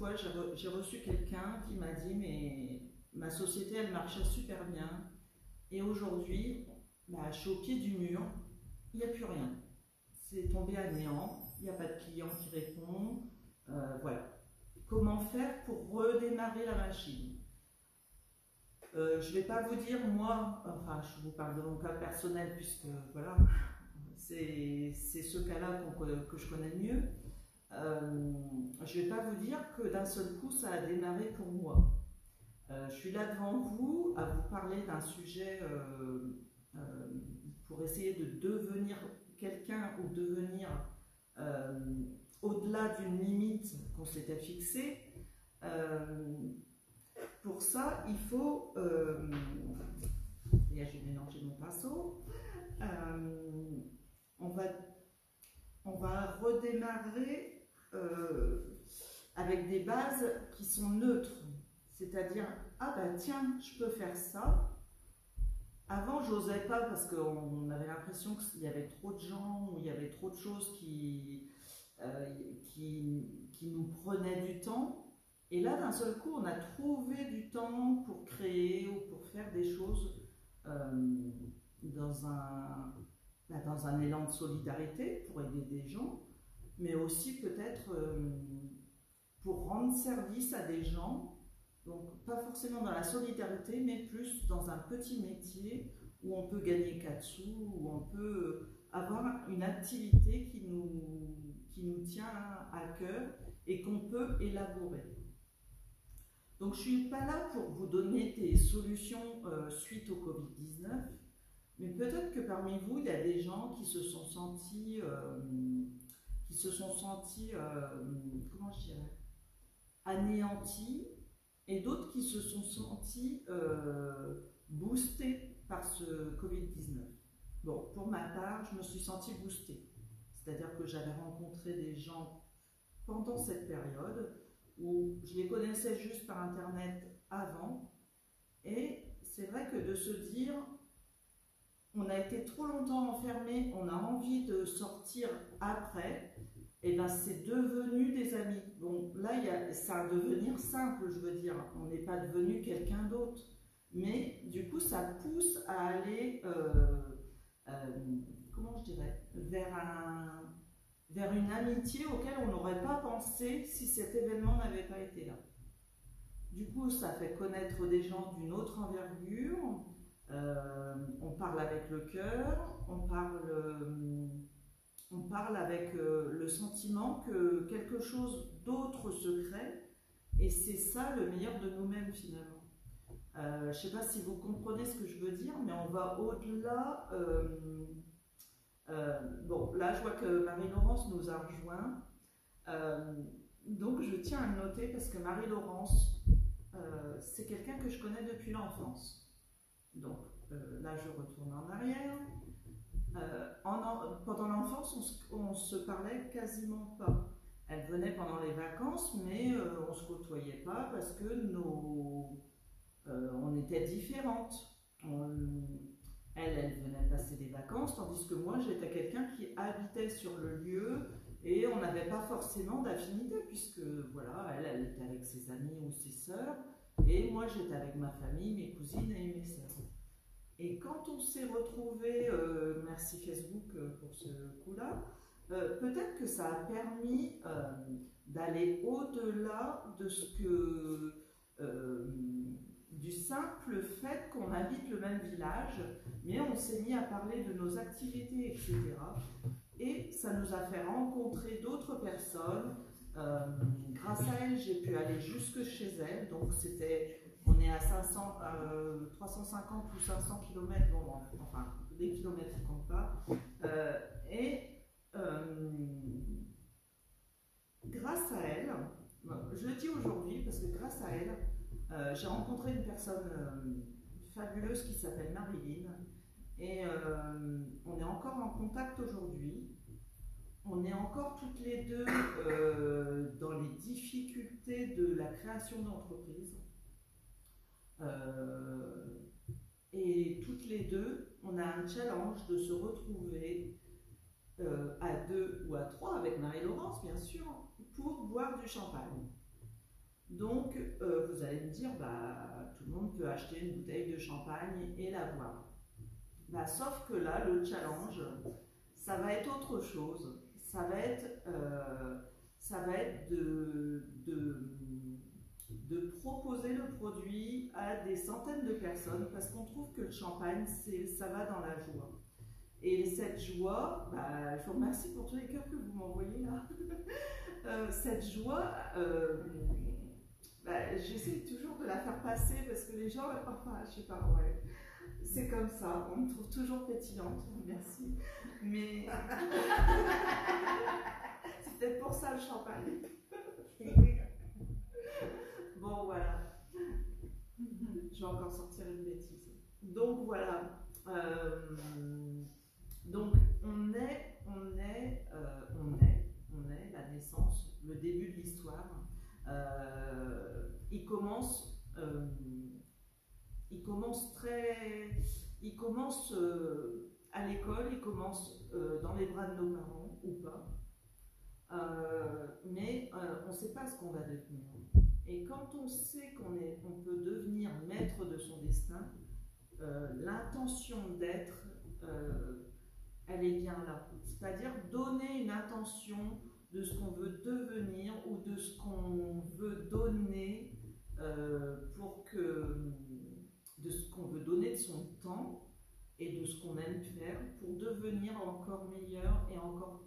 fois, j'ai reçu quelqu'un qui m'a dit, mais ma société, elle marchait super bien. Et aujourd'hui, bah, je suis au pied du mur, il n'y a plus rien. C'est tombé à néant, il n'y a pas de client qui répond. Voilà. Comment faire pour redémarrer la machine? Je ne vais pas vous dire, moi, enfin, je vous parle de mon cas personnel, puisque voilà, c'est ce cas-là que je connais le mieux. Je ne vais pas vous dire que d'un seul coup, ça a démarré pour moi. Je suis là devant vous à vous parler d'un sujet euh, pour essayer de devenir quelqu'un ou devenir euh, au-delà d'une limite qu'on s'était fixée. Pour ça, il faut... et là, j'ai mélangé mon pinceau. On va redémarrer avec des bases qui sont neutres. C'est-à-dire, ah bah tiens, je peux faire ça. Avant, j'osais pas parce qu'on avait l'impression qu'il y avait trop de gens ou il y avait trop de choses qui nous prenaient du temps. Et là, d'un seul coup, on a trouvé du temps pour créer ou pour faire des choses dans un élan de solidarité pour aider des gens, mais aussi peut-être pour rendre service à des gens. Donc, pas forcément dans la solidarité, mais plus dans un petit métier où on peut gagner 4 sous, où on peut avoir une activité qui nous tient à cœur et qu'on peut élaborer. Donc, je ne suis pas là pour vous donner des solutions suite au Covid-19, mais peut-être que parmi vous, il y a des gens qui se sont sentis, comment je dirais, anéantis, et d'autres qui se sont sentis boostés par ce Covid-19. Bon, pour ma part, je me suis sentie boostée. C'est-à-dire que j'avais rencontré des gens pendant cette période où je les connaissais juste par Internet avant. Et c'est vrai que de se dire, on a été trop longtemps enfermés, on a envie de sortir après, et ben c'est devenu des amis. Bon, là, ça a devenir simple, je veux dire. On n'est pas devenu quelqu'un d'autre. Mais du coup, ça pousse à aller, comment je dirais, vers une amitié auquel on n'aurait pas pensé si cet événement n'avait pas été là. Du coup, ça fait connaître des gens d'une autre envergure. On parle avec le cœur, on parle avec le sentiment que quelque chose d'autre se crée, et c'est ça le meilleur de nous-mêmes finalement. Je ne sais pas si vous comprenez ce que je veux dire, mais on va au-delà. Bon, là je vois que Marie-Laurence nous a rejoint, donc je tiens à le noter parce que Marie-Laurence, c'est quelqu'un que je connais depuis l'enfance. Donc là je retourne en arrière. Pendant l'enfance, on se parlait quasiment pas. Elle venait pendant les vacances, mais on ne se côtoyait pas parce que on était différentes. Elle venait passer des vacances, tandis que moi, j'étais quelqu'un qui habitait sur le lieu et on n'avait pas forcément d'affinité, puisque voilà, elle était avec ses amis ou ses sœurs, et moi, j'étais avec ma famille, mes cousines et mes sœurs. Et quand on s'est retrouvés, merci Facebook pour ce coup-là, peut-être que ça a permis d'aller au-delà de ce que du simple fait qu'on habite le même village, mais on s'est mis à parler de nos activités, etc. Et ça nous a fait rencontrer d'autres personnes. Grâce à elle, j'ai pu aller jusque chez elle, donc on est à 350 ou 500 km, bon, enfin, des kilomètres ne comptent pas. Grâce à elle, je le dis aujourd'hui parce que grâce à elle, j'ai rencontré une personne fabuleuse qui s'appelle Marilyn, et on est encore en contact aujourd'hui. On est encore toutes les deux dans les difficultés de la création d'entreprise. Et toutes les deux, on a un challenge de se retrouver à 2 ou à 3, avec Marie-Laurence bien sûr, pour boire du champagne. Donc, vous allez me dire, bah, tout le monde peut acheter une bouteille de champagne et la boire. Bah, sauf que là, le challenge, ça va être autre chose. Ça va être de proposer le produit à des centaines de personnes parce qu'on trouve que le champagne, ça va dans la joie. Et cette joie, bah, je vous remercie pour tous les cœurs que vous m'envoyez là. Cette joie, bah, j'essaie toujours de la faire passer parce que les gens, enfin, je sais pas, ouais, c'est comme ça, on me trouve toujours pétillante, merci. Mais c'est peut-être pour ça le champagne. Bon, voilà, je vais encore sortir une bêtise. Donc voilà. Donc on est la naissance, le début de l'histoire. Il commence à l'école, il commence dans les bras de nos parents ou pas. Mais on ne sait pas ce qu'on va devenir. Et quand on sait qu'on peut devenir maître de son destin, l'intention d'être, elle est bien là. C'est-à-dire donner une intention de ce qu'on veut devenir ou de ce qu'on veut donner de ce qu'on veut donner de son temps et de ce qu'on aime faire pour devenir encore meilleur et encore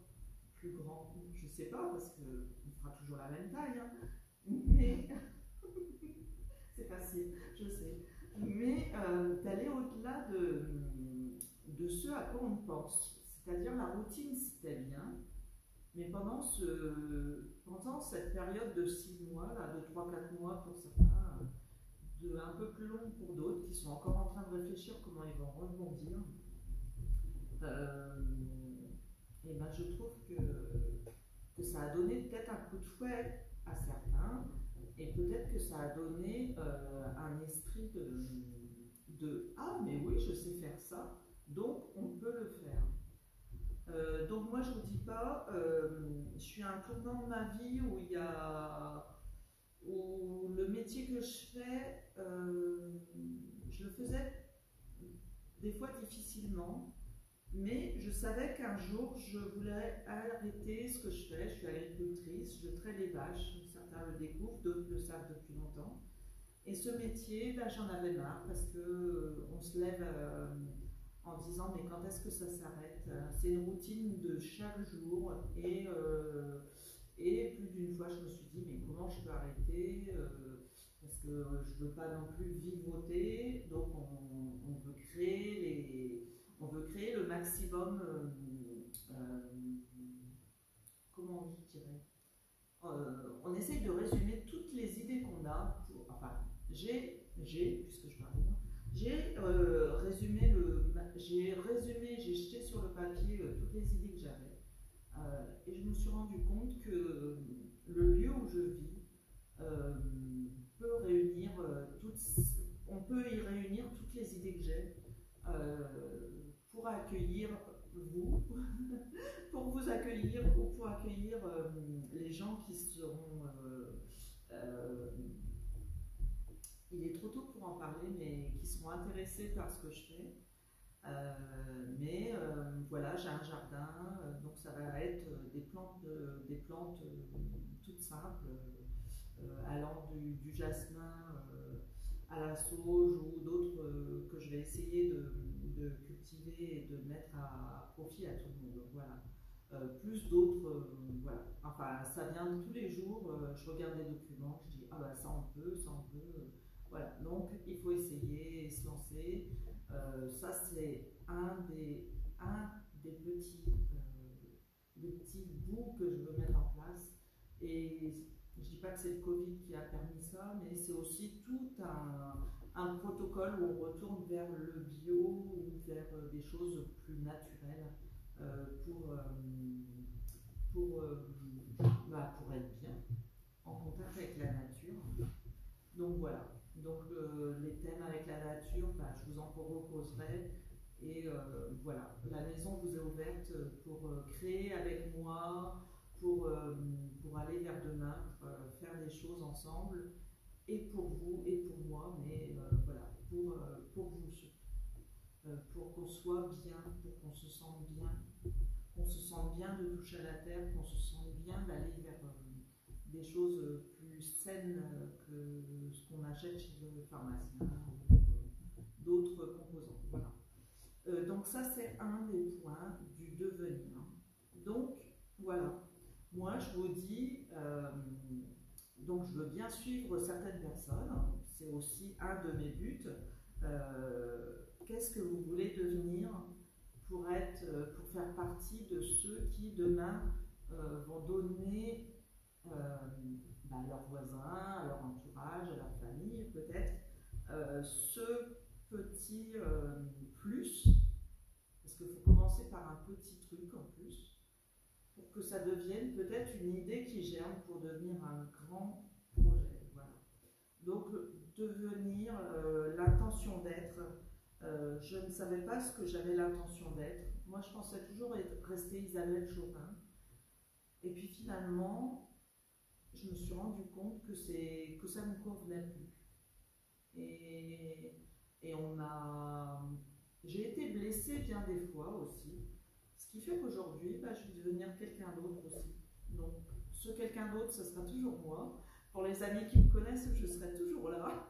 plus grand. Je ne sais pas, parce qu'on fera toujours la même taille, hein, mais c'est facile, je sais. Mais d'aller au-delà de ce à quoi on pense. C'est-à-dire la routine, c'était bien, mais pendant cette période de 6 mois, là, de 3-4 mois pour certains, un peu plus long pour d'autres, qui sont encore en train de réfléchir comment ils vont rebondir, et ben je trouve que ça a donné peut-être un coup de fouet à certains, et peut-être que ça a donné un esprit de ah mais oui, je sais faire ça, donc on peut le faire. Donc moi je vous dis pas, je suis à un tournant de ma vie où le métier que je fais, je le faisais des fois difficilement, mais je savais qu'un jour je voulais arrêter ce que je fais. Je suis agricultrice, je traite les vaches, certains le découvrent, d'autres le savent depuis longtemps. Et ce métier, ben, j'en avais marre parce que on se lève en disant mais quand est-ce que ça s'arrête? C'est une routine de chaque jour et plus d'une fois je me suis dit mais comment je peux arrêter parce que je ne veux pas non plus vivoter, donc on veut créer le maximum, comment je dirais, on essaye de résumer toutes les idées qu'on a. Enfin, puisque je parle de moi, j'ai jeté sur le papier toutes les idées que j'avais. Et je me suis rendu compte que le lieu où je vis peut réunir on peut y réunir toutes les idées que j'ai pour accueillir vous, pour vous accueillir ou pour accueillir les gens qui seront. Il est trop tôt pour en parler, mais qui seront intéressés par ce que je fais. Voilà, j'ai un jardin, donc ça va être des plantes toutes simples, allant du jasmin à la sauge ou d'autres que je vais essayer de cultiver et de mettre à profit à tout le monde. Voilà. Plus d'autres, voilà. Enfin, ça vient de tous les jours. Je regarde les documents, je dis ah bah ça on peut, ça on peut. Voilà. Donc il faut essayer et se lancer. Ça c'est un des petits bouts que je veux mettre en place. Et je ne dis pas que c'est le Covid qui a permis ça, mais c'est aussi tout un protocole où on retourne vers le bio ou vers des choses plus naturelles pour être bien en contact avec la nature. Donc voilà. Donc les thèmes avec la nature, bah, je vous en proposerai. Et voilà, la maison vous est ouverte pour créer avec moi, pour aller vers demain, faire des choses ensemble, et pour vous et pour moi, mais voilà, pour vous surtout. Pour qu'on soit bien, pour qu'on se sente bien, de toucher à la terre, qu'on se sente bien d'aller vers des choses plus saines que ce qu'on achète chez le pharmacien ou d'autres composants. Voilà. Donc ça c'est un des points du devenir. Donc voilà, moi je vous dis, donc je veux bien suivre certaines personnes, c'est aussi un de mes buts. Qu'est-ce que vous voulez devenir pour faire partie de ceux qui demain vont donner à leurs voisins, à leur entourage, à leur famille peut-être, ce petit plus, parce qu'il faut commencer par un petit truc en plus, pour que ça devienne peut-être une idée qui germe pour devenir un grand projet. Voilà. Donc devenir l'intention d'être. Je ne savais pas ce que j'avais l'intention d'être. Moi, je pensais toujours rester Isabelle Chopin. Et puis finalement, je me suis rendu compte que ça ne me convenait plus. Et j'ai été blessée bien des fois aussi. Ce qui fait qu'aujourd'hui, je vais devenir quelqu'un d'autre aussi. Donc, ce quelqu'un d'autre, ce sera toujours moi. Pour les amis qui me connaissent, je serai toujours là.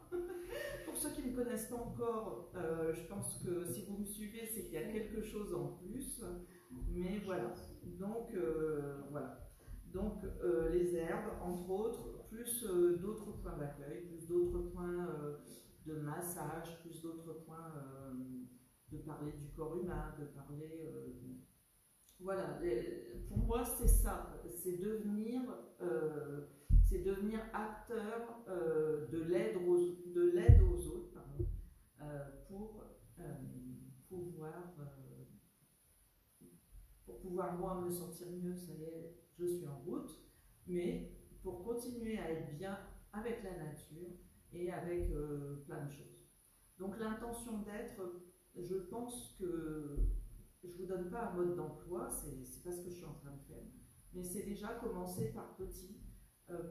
Pour ceux qui ne me connaissent pas encore, je pense que si vous me suivez, c'est qu'il y a quelque chose en plus. Mais voilà. Donc, voilà. Donc, les herbes, entre autres, plus d'autres points d'accueil, plus d'autres points de massage, plus d'autres points de parler du corps humain, de parler... voilà. Pour moi, c'est ça. C'est devenir acteur de l'aide aux autres, pardon, pour pouvoir moi me sentir mieux. Ça y est, je suis en route, mais pour continuer à être bien avec la nature et avec plein de choses. Donc l'intention d'être, je pense que je ne vous donne pas un mode d'emploi, c'est pas ce que je suis en train de faire, mais c'est déjà commencer par petit,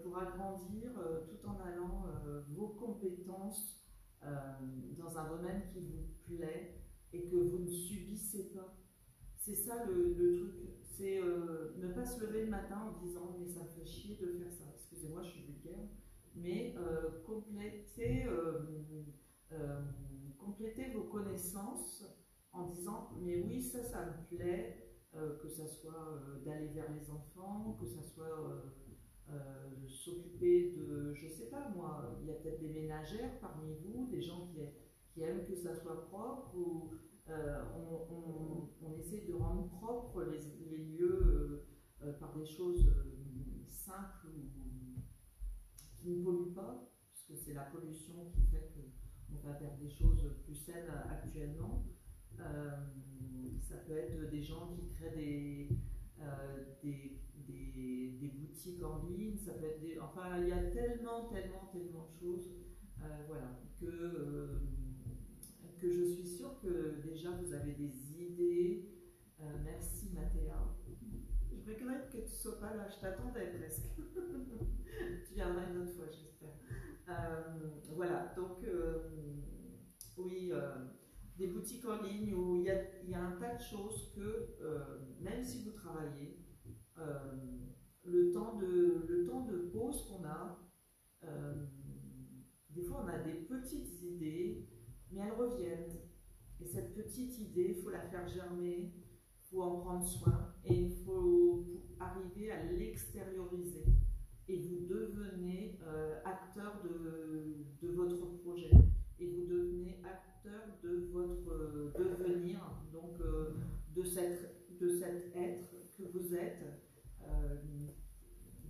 pour agrandir tout en allant vos compétences dans un domaine qui vous plaît et que vous ne subissez pas. C'est ça le truc, c'est ne pas se lever le matin en disant mais ça me fait chier de faire ça, excusez-moi je suis vulgaire, mais compléter vos connaissances en disant mais oui ça me plaît, que ça soit d'aller vers les enfants, que ça soit s'occuper de, je sais pas moi, il y a peut-être des ménagères parmi vous, des gens qui aiment que ça soit propre, ou on essaie de rendre propres les lieux par des choses simples qui ne polluent pas, puisque c'est la pollution qui fait qu'on va vers des choses plus saines actuellement. Ça peut être des gens qui créent des boutiques en ligne, ça peut être enfin il y a tellement de choses, voilà, que je suis sûre que déjà vous avez des idées. Merci Mathéa. Je regrette que tu ne sois pas là, je t'attendais presque. Tu viendras une autre fois, j'espère. Voilà, donc oui, des boutiques en ligne où il y a un tas de choses que, même si vous travaillez, le temps de pause qu'on a, des fois on a des petites idées, mais elles reviennent. Et cette petite idée, il faut la faire germer, il faut en prendre soin et il faut arriver à l'extérioriser. Et vous devenez acteur de votre projet. Et vous devenez acteur de votre devenir, donc de cet être que vous êtes.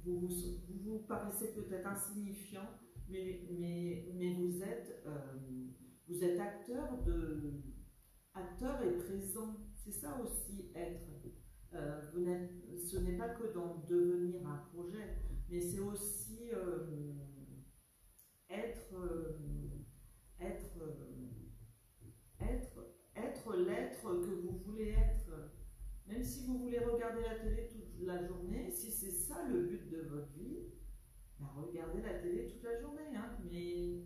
Vous paraissez peut-être insignifiant, mais vous êtes acteur et présent. C'est ça aussi être. Ce n'est pas que dans devenir un projet, mais c'est aussi être l'être que vous voulez être. Même si vous voulez regarder la télé toute la journée, si c'est bah, regardez la télé toute la journée, hein, mais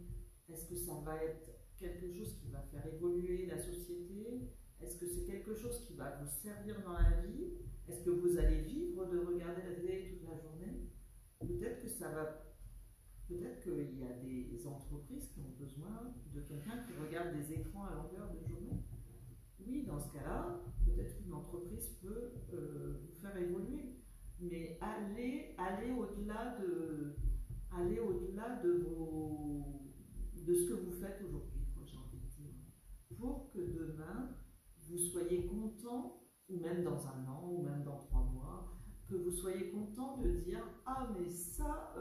est-ce que ça va être quelque chose qui va faire évoluer la société? Est-ce que c'est quelque chose qui va vous servir dans la vie? Est-ce que vous allez vivre de regarder la télé toute la journée? Peut-être que ça va. Peut-être qu'il y a des entreprises qui ont besoin de quelqu'un qui regarde des écrans à longueur de journée. Oui, dans ce cas-là, peut-être qu'une entreprise peut vous faire évoluer. Mais allez au-delà de ce que vous faites aujourd'hui, j'ai envie de dire. Pour que demain, vous soyez content, ou même dans un an, ou même dans 3 mois, que vous soyez content de dire « Ah, mais ça,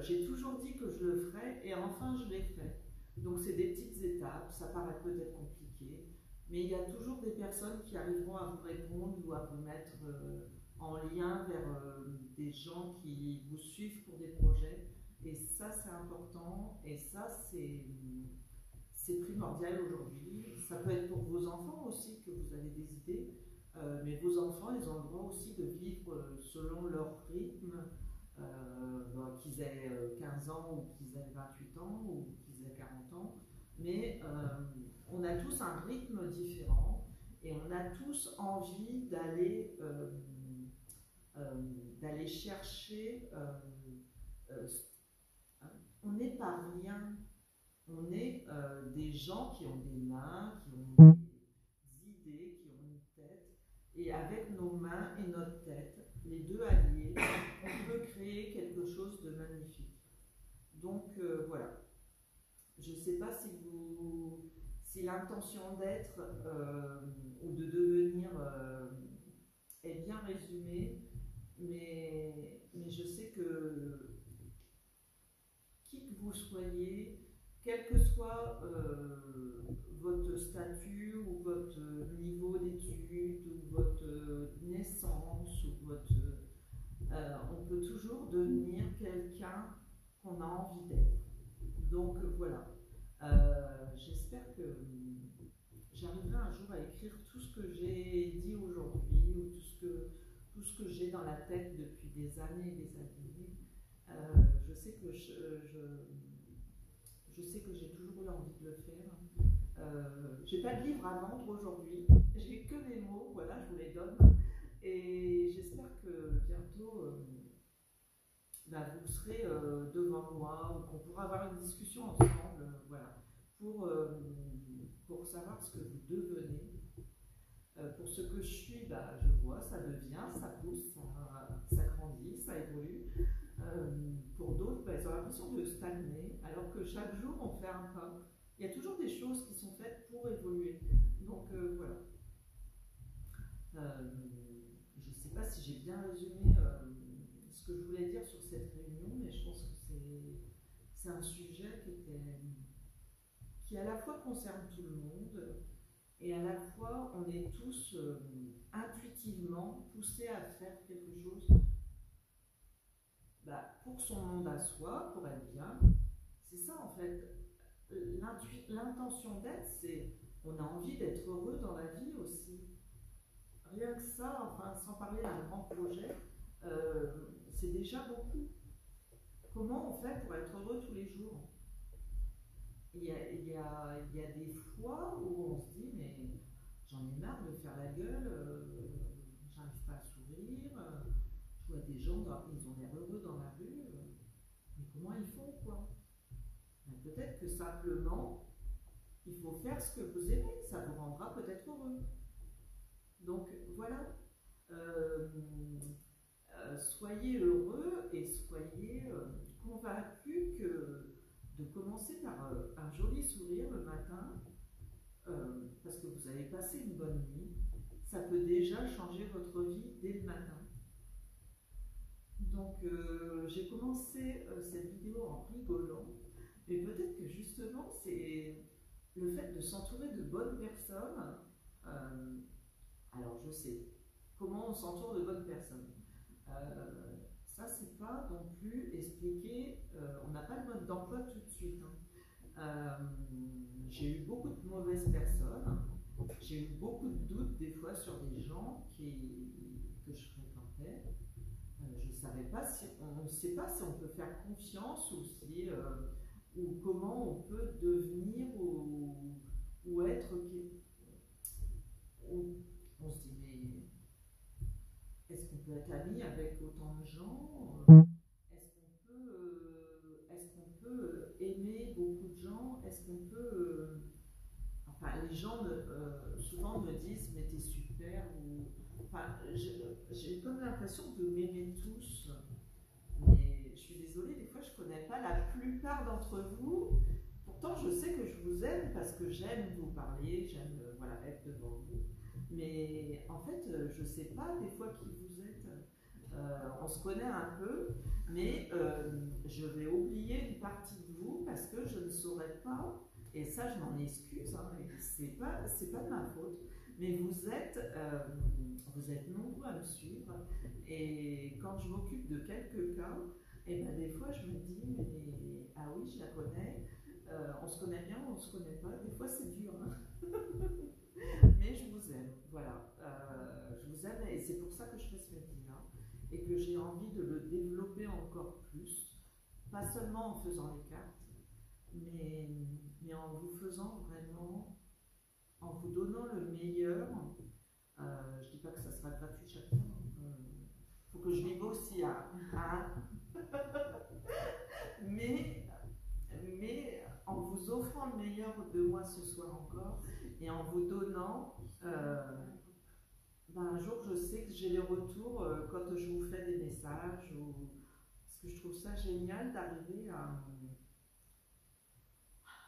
j'ai toujours dit que je le ferais, et enfin je l'ai fait. » Donc c'est des petites étapes, ça paraît peut-être compliqué, mais il y a toujours des personnes qui arriveront à vous répondre ou à vous mettre en lien vers des gens qui vous suivent pour des projets. Et ça, c'est important. Et ça, c'est primordial aujourd'hui. Ça peut être pour vos enfants aussi que vous avez des idées. Mais vos enfants, ils ont le droit aussi de vivre selon leur rythme, qu'ils aient 15 ans ou qu'ils aient 28 ans ou qu'ils aient 40 ans. Mais on a tous un rythme différent et on a tous envie d'aller chercher. On n'est pas rien. On est des gens qui ont des mains, qui ont des idées, qui ont une tête. Et avec nos mains et notre tête, les deux alliés, on peut créer quelque chose de magnifique. Donc voilà. Je ne sais pas si l'intention d'être ou de devenir est bien résumée, mais je sais que qui que vous soyez, quel que soit votre statut ou votre niveau d'études ou votre naissance ou on peut toujours devenir quelqu'un qu'on a envie d'être. Donc voilà. J'espère que j'arriverai un jour à écrire tout ce que j'ai dit aujourd'hui ou tout ce que j'ai dans la tête depuis des années et des années. Je sais que j'ai toujours eu envie de le faire. J'ai pas de livre à vendre aujourd'hui, j'ai que des mots, voilà, je vous les donne. Et j'espère que bientôt vous serez devant moi ou qu'on pourra avoir une discussion ensemble, voilà, pour savoir ce que vous devenez. Pour ce que je suis, je vois, ça devient, ça pousse, ça grandit, ça évolue. Pour d'autres, ils ont l'impression de stagner, alors que chaque jour, on fait un pas. Il y a toujours des choses qui sont faites pour évoluer. Donc voilà. Je ne sais pas si j'ai bien résumé ce que je voulais dire sur cette réunion, mais je pense que c'est un sujet qui à la fois concerne tout le monde et à la fois on est tous intuitivement poussés à faire quelque chose pour son monde à soi, pour être bien. C'est ça en fait. L'intention d'être, c'est on a envie d'être heureux dans la vie aussi. Rien que ça, enfin, sans parler d'un grand projet, c'est déjà beaucoup. Comment on fait pour être heureux tous les jours? Il y a des fois où on se dit, mais j'en ai marre de faire la gueule, j'arrive pas à sourire, je vois des gens, ils ont l'air heureux dans la rue, mais comment ils font, quoi? Peut-être que simplement, il faut faire ce que vous aimez, ça vous rendra peut-être heureux. Donc voilà, soyez heureux et soyez convaincus que de commencer par un joli sourire le matin, parce que vous avez passé une bonne nuit, ça peut déjà changer votre vie dès le matin. Donc j'ai commencé cette vidéo en rigolant, mais peut-être que justement c'est le fait de s'entourer de bonnes personnes. Alors je sais, comment on s'entoure de bonnes personnes. Ça c'est pas non plus expliqué, on n'a pas le mode d'emploi tout de suite. J'ai eu beaucoup de mauvaises personnes, j'ai eu beaucoup de doutes des fois sur des gens que je fréquentais. Je savais pas si on ne sait pas si on peut faire confiance ou si ou comment on peut devenir ou être on se dit mais est-ce qu'on peut être ami avec autant de gens est-ce qu'on peut aimer beaucoup de gens, est-ce qu'on peut enfin les gens souvent me disent mais t'es super ou enfin j'ai comme l'impression de m'aimer tous. Mais je suis désolée, des fois je ne connais pas la plupart d'entre vous. Pourtant, je sais que je vous aime parce que j'aime vous parler, j'aime voilà, être devant vous. Mais en fait, je ne sais pas des fois qui vous êtes. On se connaît un peu, mais je vais oublier une partie de vous parce que je ne saurais pas. Et ça, je m'en excuse, hein, c'est pas de ma faute. Mais vous êtes nombreux à me suivre. Et quand je m'occupe de quelques cas, et ben des fois je me dis, mais ah oui, je la connais, on se connaît bien, on se connaît pas, des fois c'est dur, hein. Mais je vous aime, voilà. Je vous aime et c'est pour ça que je fais ce métier-là et que j'ai envie de le développer encore plus, pas seulement en faisant les cartes, mais en vous faisant vraiment, en vous donnant le meilleur. Je dis pas que ça sera gratuit chaque fois. Faut que je vive aussi, hein. mais en vous offrant le meilleur de moi ce soir encore et en vous donnant un jour je sais que j'ai les retours quand je vous fais des messages parce que je trouve ça génial d'arriver à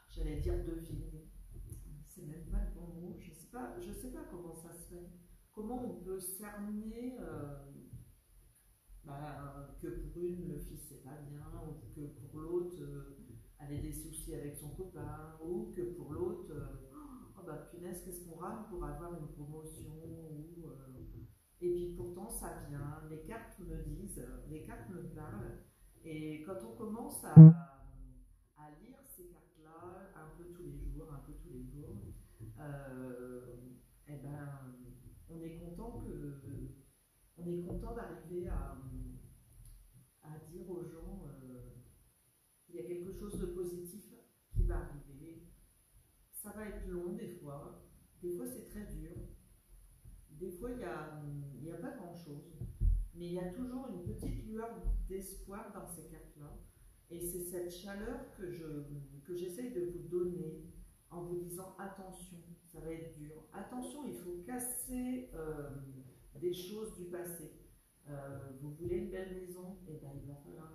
j'allais dire deviner, c'est même pas le bon mot, je sais pas comment ça se fait, comment on peut cerner que pour une le fils c'est pas bien ou que pour l'autre elle a des soucis avec son copain ou que pour l'autre oh bah punaise qu'est-ce qu'on rame pour avoir une promotion ou et puis pourtant ça vient, les cartes me disent, les cartes me parlent et quand on commence à lire ces cartes là un peu tous les jours et ben on est content d'arriver à dire aux gens qu'il y a quelque chose de positif qui va arriver. Ça va être long des fois c'est très dur, des fois il n'y a pas grand chose, mais il y a toujours une petite lueur d'espoir dans ces cartes-là. Et c'est cette chaleur que j'essaye de vous donner en vous disant attention, ça va être dur. Attention, il faut casser des choses du passé. Vous voulez une belle maison, et ben il va falloir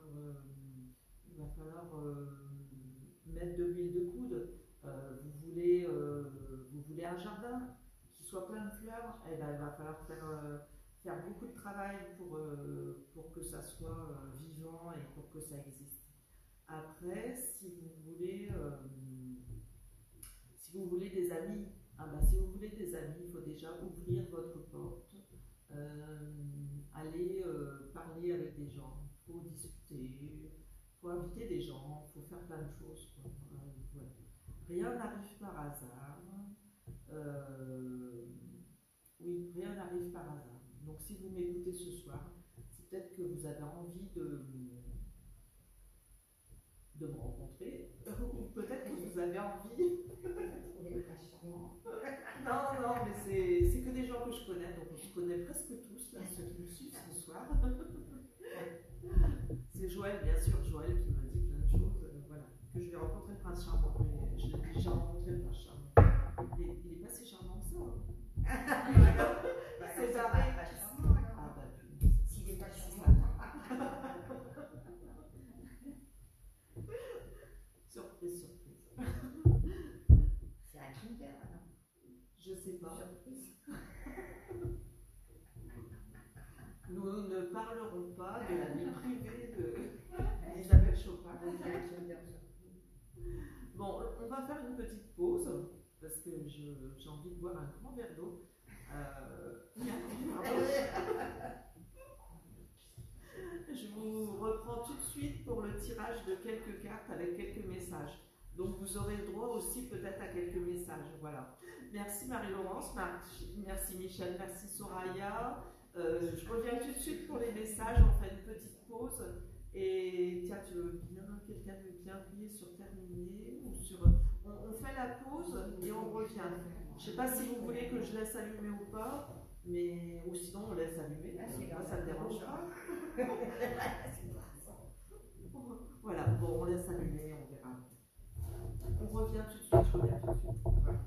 mettre de l'huile de coude. Vous voulez un jardin qui soit plein de fleurs, et ben il va falloir faire beaucoup de travail pour que ça soit vivant et pour que ça existe. Après, si vous voulez des amis, si vous voulez des amis, il faut déjà ouvrir votre porte, aller parler avec des gens, il faut discuter, il faut inviter des gens, il faut faire plein de choses. Voilà. Rien n'arrive par hasard. Oui, rien n'arrive par hasard. Donc si vous m'écoutez ce soir, c'est peut-être que vous avez envie de me rencontrer, ou peut-être que vous avez envie. Non, mais c'est que des gens que je connais, donc je connais presque tous, là, ceux qui me suivent ce soir. C'est Joël, bien sûr, Joël qui m'a dit plein de choses, voilà, que je vais rencontrer le prince charmant, mais je l'ai déjà rencontré le prince charmant. Il est pas si charmant que ça. C'est pareil. S'il n'est pas charmant. Surprise. C'est un Kinder, non? Je sais pas. Surprise. Nous ne parlerons pas de la vie privée d'Isabelle Chopin. Bon, on va faire une petite pause parce que j'ai envie de boire un grand verre d'eau. Je vous reprends tout de suite pour le tirage de quelques cartes avec quelques messages. Donc vous aurez le droit aussi peut-être à quelques messages. Voilà. Merci Marie-Laurence, merci Michel, merci Soraya, Je reviens tout de suite pour les messages, on fait une petite pause. Et tiens, tu veux bien, quelqu'un veut bien appuyer sur terminer ou sur. On fait la pause et on revient. Je ne sais pas si vous voulez que je laisse allumer ou pas, mais ou sinon on laisse allumer. Moi, ça ne me dérange pas. Voilà, bon, on laisse allumer, on verra. On revient tout de suite, je reviens tout de suite. Voilà.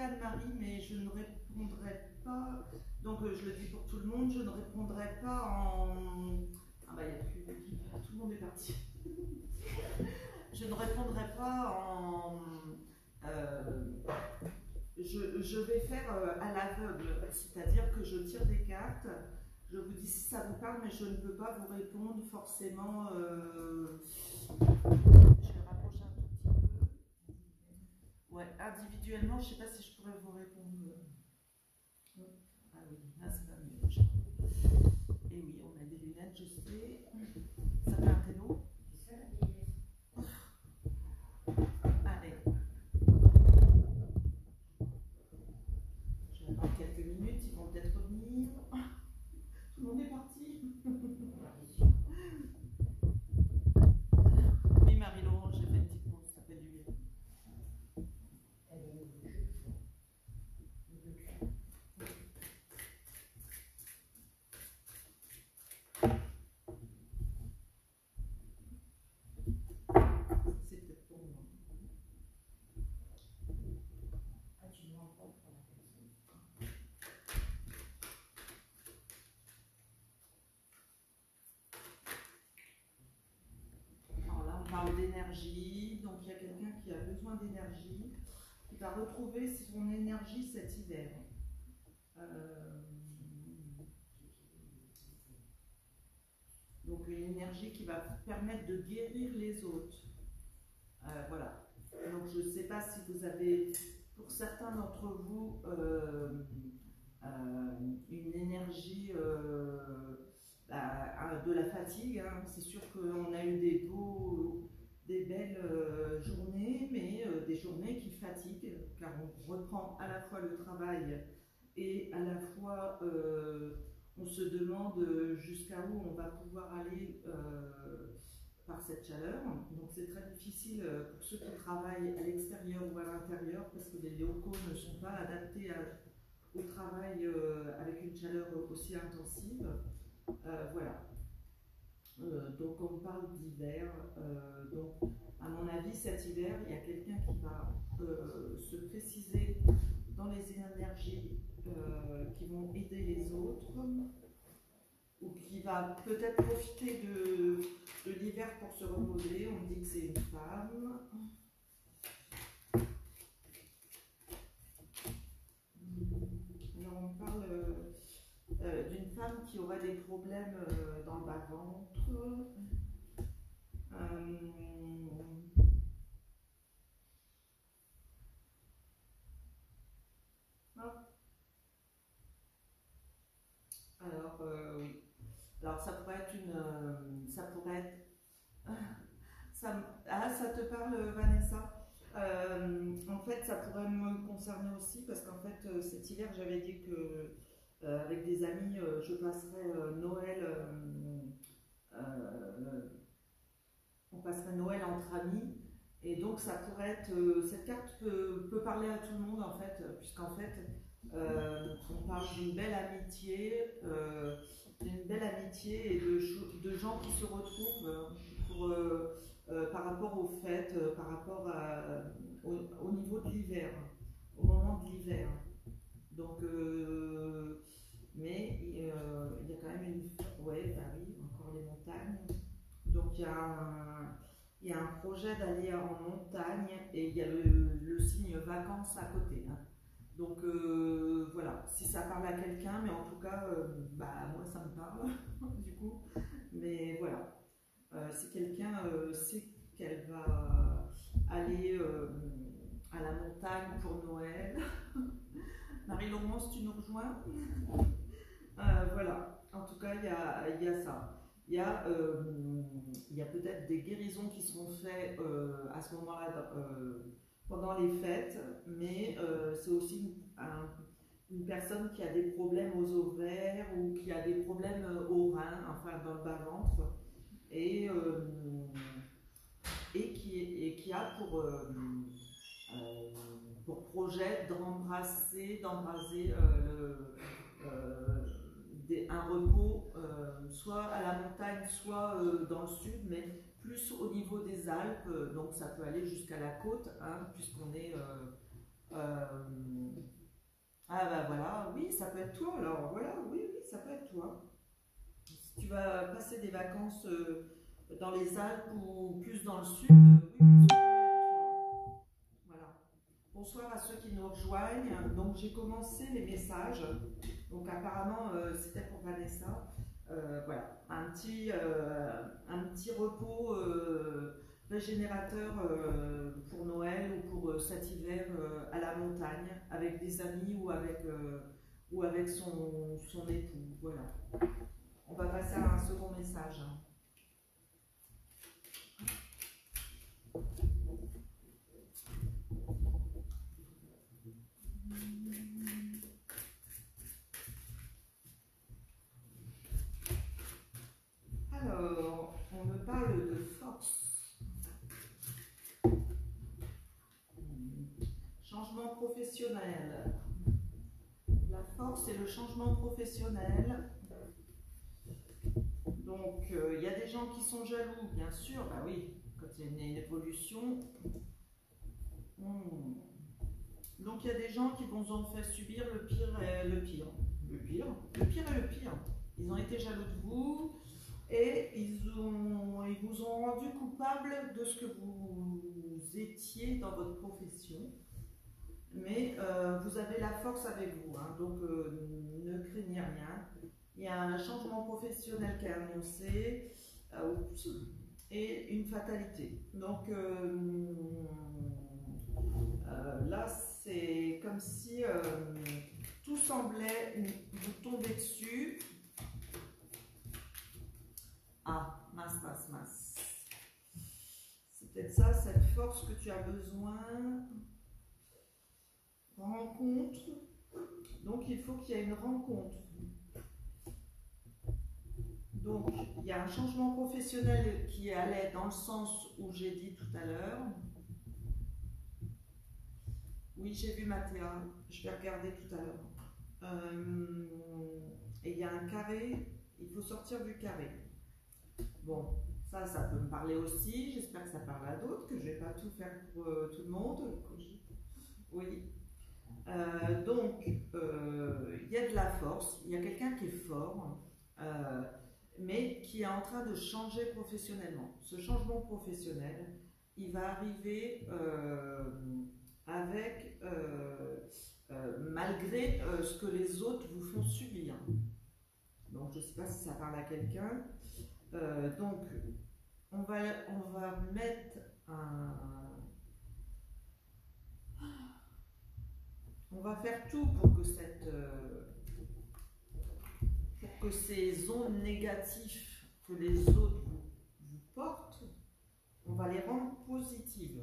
Anne-Marie, mais je ne répondrai pas. Donc je le dis pour tout le monde, je ne répondrai pas en. Ah bah il n'y a plus d'équipe, tout le monde est parti. Je ne répondrai pas en. Je vais faire à l'aveugle, c'est-à-dire que je tire des cartes, je vous dis si ça vous parle, mais je ne peux pas vous répondre forcément. Je vais rapprocher un tout petit peu. Ouais, individuellement, je ne sais pas si je pourrais vous répondre. Ah oui, là c'est pas mieux. Et oui, on a des lunettes, je sais. Ça fait un télo. Allez. Je vais attendre quelques minutes, ils vont peut-être revenir. Tout le monde est parti. Oui, Marie-Laurent, j'ai fait une petite pause, ça fait du bien. C'est peut-être pour moi. Ah, tu me rends compte pour la personne. Alors là, on parle d'énergie, donc il y a quelqu'un qui a besoin d'énergie, qui va retrouver son énergie cet hiver. Donc une énergie qui va permettre de guérir les autres. Voilà. Donc je ne sais pas si vous avez, pour certains d'entre vous, une énergie de la fatigue. Hein. C'est sûr qu'on a eu des belles journées, mais des journées qui fatiguent, car on reprend à la fois le travail et à la fois on se demande jusqu'à où on va pouvoir aller par cette chaleur. Donc c'est très difficile pour ceux qui travaillent à l'extérieur ou à l'intérieur, parce que les locaux ne sont pas adaptés au travail avec une chaleur aussi intensive. Voilà. Donc on parle d'hiver. Donc à mon avis, cet hiver, il y a quelqu'un qui va se préciser dans les énergies qui vont aider les autres, ou qui va peut-être profiter de l'hiver pour se reposer. On dit que c'est une femme. Alors on parle d'une femme qui aurait des problèmes dans le bas-ventre. Alors oui. Alors ça pourrait être ça pourrait être. Ça te parle, Vanessa? En fait, ça pourrait me concerner aussi, parce qu'en fait, cet hiver, j'avais dit que avec des amis, je passerais Noël. On passerait Noël entre amis, et donc ça pourrait être. Cette carte peut parler à tout le monde en fait, puisqu'en fait, on parle d'une belle amitié. Et de gens qui se retrouvent par rapport aux fêtes, par rapport au niveau de l'hiver, au moment de l'hiver. Donc, mais il y a quand même une. Ouais, Paris, encore les montagnes. Donc il y a un projet d'aller en montagne, et il y a le signe vacances à côté. Hein. Donc voilà, si ça parle à quelqu'un, mais en tout cas, moi ça me parle, du coup. Mais voilà, si quelqu'un sait qu'elle va aller à la montagne pour Noël, Marie-Laurent, si tu nous rejoins, voilà, en tout cas, il y a ça. Il y a peut-être des guérisons qui seront faites à ce moment-là pendant les fêtes, mais c'est aussi une personne qui a des problèmes aux ovaires, ou qui a des problèmes aux reins, enfin dans le bas-ventre, et qui a pour projet d'embraser un repos soit à la montagne, soit dans le sud, mais plus au niveau des Alpes. Donc ça peut aller jusqu'à la côte, hein, puisqu'on est Ah bah voilà, oui, ça peut être toi. Alors voilà, oui, oui, ça peut être toi. Si tu vas passer des vacances dans les Alpes ou plus dans le sud, oui, oui, ça peut être toi. Voilà. Bonsoir à ceux qui nous rejoignent. Donc j'ai commencé les messages. Donc apparemment c'était pour Vanessa. Voilà, un petit repos régénérateur pour Noël ou pour cet hiver à la montagne avec des amis ou avec son époux. Voilà. On va passer à un second message. Alors, on me parle de force. Changement professionnel. La force et le changement professionnel. Donc, il y a des gens qui sont jaloux, bien sûr. Bah oui, quand il y a une évolution. Donc, il y a des gens qui vont en faire subir le pire et le pire. Le pire et le pire. Ils ont été jaloux de vous et ils vous ont rendu coupable de ce que vous étiez dans votre profession. Mais vous avez la force avec vous, hein, donc ne craignez rien. Il y a un changement professionnel qui est annoncé et une fatalité. Donc là, c'est comme si tout semblait vous tomber dessus. Ah, mince. C'est peut-être ça, cette force que tu as besoin. Rencontre. Donc, il faut qu'il y ait une rencontre. Donc, il y a un changement professionnel qui allait dans le sens où j'ai dit tout à l'heure. Oui, j'ai vu Mathéa. Je vais regarder tout à l'heure. Et il y a un carré. Il faut sortir du carré. Bon, ça peut me parler aussi. J'espère que ça parle à d'autres, que je ne vais pas tout faire pour tout le monde. Oui. Donc, il y a de la force. Il y a quelqu'un qui est fort. Mais qui est en train de changer professionnellement. Ce changement professionnel, il va arriver malgré ce que les autres vous font subir. Donc, je ne sais pas si ça parle à quelqu'un. Donc, on va mettre on va faire tout pour que ces ondes négatives que les autres vous portent, on va les rendre positives.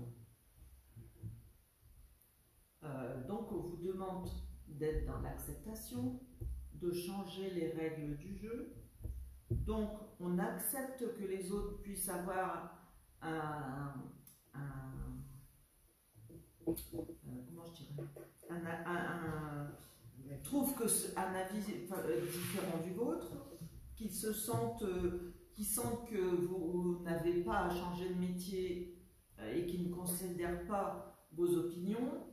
Donc on vous demande d'être dans l'acceptation, de changer les règles du jeu. Donc on accepte que les autres puissent avoir comment je dirais, trouvent un avis différent du vôtre, qu'ils sentent que vous n'avez pas à changer de métier et qu'ils ne considèrent pas vos opinions,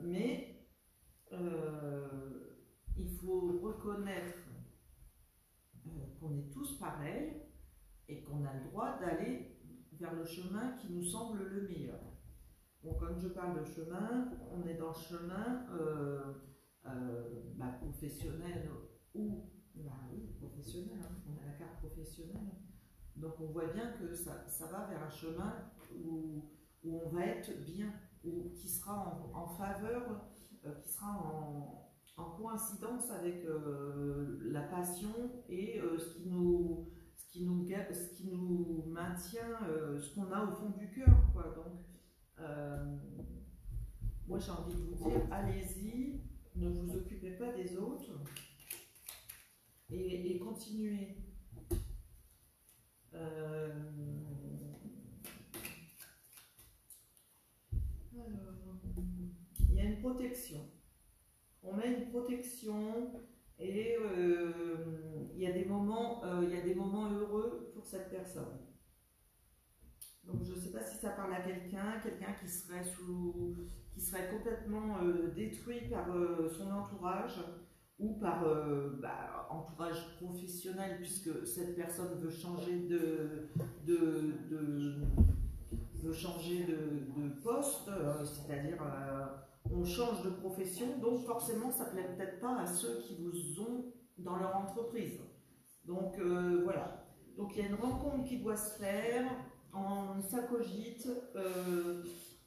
mais il faut reconnaître qu'on est tous pareils et qu'on a le droit d'aller vers le chemin qui nous semble le meilleur. Bon, comme je parle de chemin, on est dans le chemin professionnel ou professionnel, hein, on a la carte professionnelle. Donc on voit bien que ça va vers un chemin où on va être bien, qui sera en faveur, qui sera en coïncidence avec la passion et ce qui nous maintient, ce qu'on a au fond du cœur, quoi. Donc moi j'ai envie de vous dire, allez-y, ne vous occupez pas des autres et continuez. Alors, il y a une protection. On met une protection et il y a des moments heureux pour cette personne. Donc je ne sais pas si ça parle à quelqu'un qui serait qui serait complètement détruit par son entourage ou par entourage professionnel, puisque cette personne veut changer veut changer de poste, c'est-à-dire on change de profession, donc forcément ça ne plaît peut-être pas à ceux qui vous ont dans leur entreprise. Donc voilà. Donc il y a une rencontre qui doit se faire, ça cogite,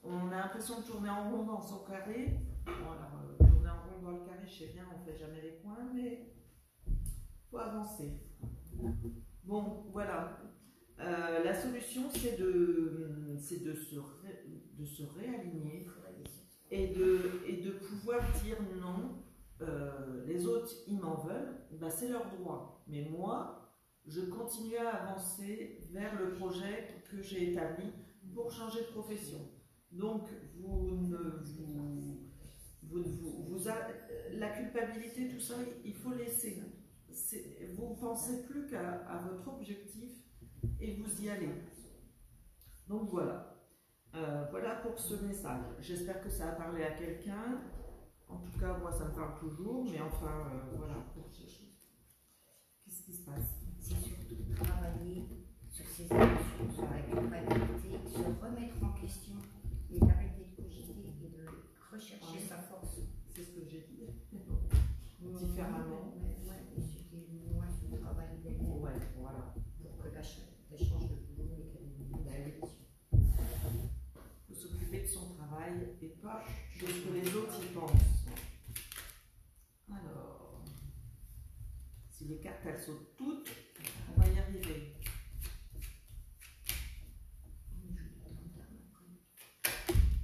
on a l'impression de tourner en rond dans son carré. Bon, alors, tourner en rond dans le carré, je sais bien, on ne fait jamais les coins, mais il faut avancer. Bon, voilà. La solution, c'est de se réaligner et de pouvoir dire non. Les autres, ils m'en veulent, ben, c'est leur droit. Mais moi, je continue à avancer vers le projet que j'ai établi pour changer de profession. Donc, la culpabilité, tout ça, il faut laisser. Vous ne pensez plus qu'à votre objectif et vous y allez. Donc voilà. Voilà pour ce message. J'espère que ça a parlé à quelqu'un. En tout cas, moi, ça me parle toujours, mais enfin, voilà. Qu'est-ce qui se passe? C'est surtout travailler sur ses émotions, sur la culpabilité, se remettre en question et d'arrêter de cogiter et de rechercher sa force. C'est ce que j'ai dit. Différemment. Ouais, c'était moins son travail d'elle-même. Ouais, voilà. Pour que la change de boulot et qu'elle ait une évolution. Il faut s'occuper de son travail et pas de ce que les autres y pensent. Alors, si les cartes elles sautent toutes, on va y arriver.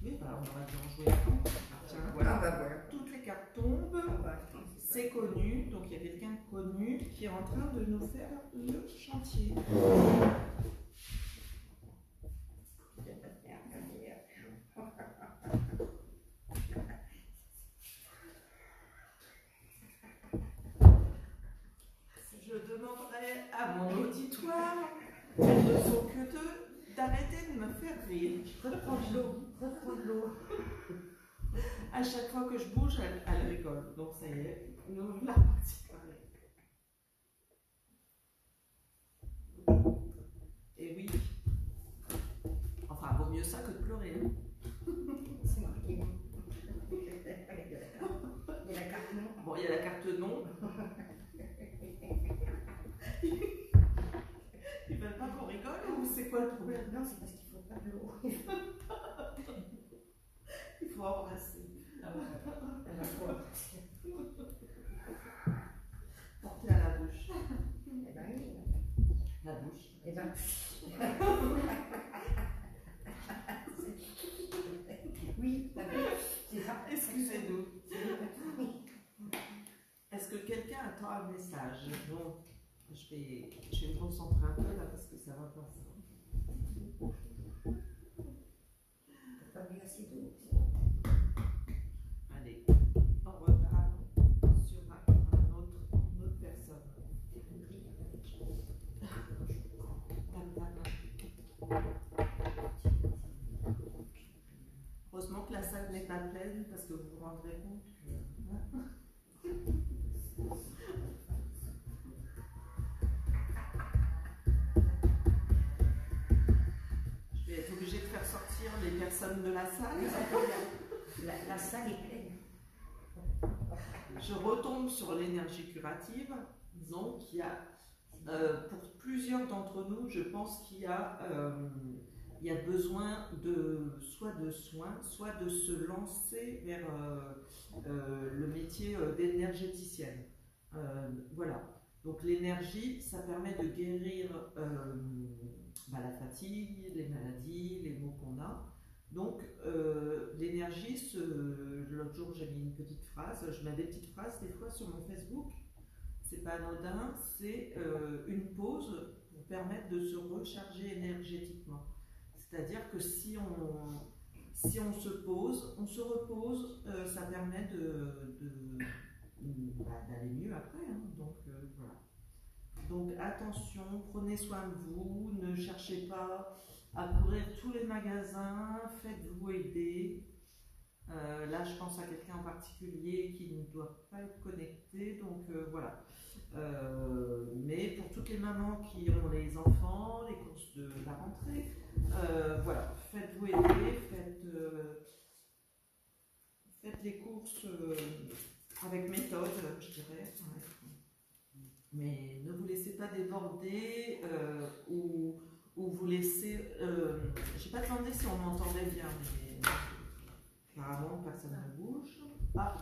Oui, bah, on aurait dû en jouer avant. Tiens, voilà. Voilà. Toutes les cartes tombent. C'est connu, donc il y a quelqu'un de connu qui est en train de nous faire le chantier. Je demanderai à mon auditoire, elles ne sont que deux, d'arrêter de me faire rire. Reprends de l'eau. À chaque fois que je bouge, elle rigole. Donc ça y est, nous la partie parler. Et oui. Enfin, vaut mieux ça que de pleurer. Hein. C'est marqué. Il y a la carte non. Bon, il y a la carte non. Ils veulent pas qu'on rigole ou c'est quoi le problème? Non, c'est parce qu'il faut pas de l'eau. Il faut embrasser. Porter à la bouche. Eh ben oui. La bouche. Eh ben. Oui, c'est ça. Excusez-nous. Est-ce que quelqu'un attend un message? Donc, je vais me concentrer un peu là parce que ça va pas. T'as pas bu assez d'eau. Allez, on repart sur une autre personne. Heureusement que la salle n'est pas pleine parce que vous vous rendrez compte que... Je vais être obligée de faire sortir les personnes de la salle. La salle est pleine. Je retombe sur l'énergie curative. Disons qu'il y a, pour plusieurs d'entre nous, je pense qu'il y a besoin soit de soins, soit de se lancer vers le métier d'énergéticienne. Voilà. Donc l'énergie, ça permet de guérir la fatigue, les maladies, les maux qu'on a. Donc l'énergie, l'autre jour j'ai mis une petite phrase, je mets des petites phrases des fois sur mon Facebook, c'est pas anodin, c'est une pause pour permettre de se recharger énergétiquement. C'est-à-dire que si on se pose, on se repose, ça permet d'aller mieux après. Hein. Donc voilà. Donc attention, prenez soin de vous, ne cherchez pas à courir tous les magasins, faites-vous aider. Là, je pense à quelqu'un en particulier qui ne doit pas être connecté, donc voilà. Mais pour toutes les mamans qui ont les enfants, les courses de la rentrée, voilà, faites-vous aider, faites les courses avec méthode, je dirais. Mais ne vous laissez pas déborder ou vous laissez. J'ai pas demandé si on m'entendait bien, mais apparemment personne ne bouge. Ah,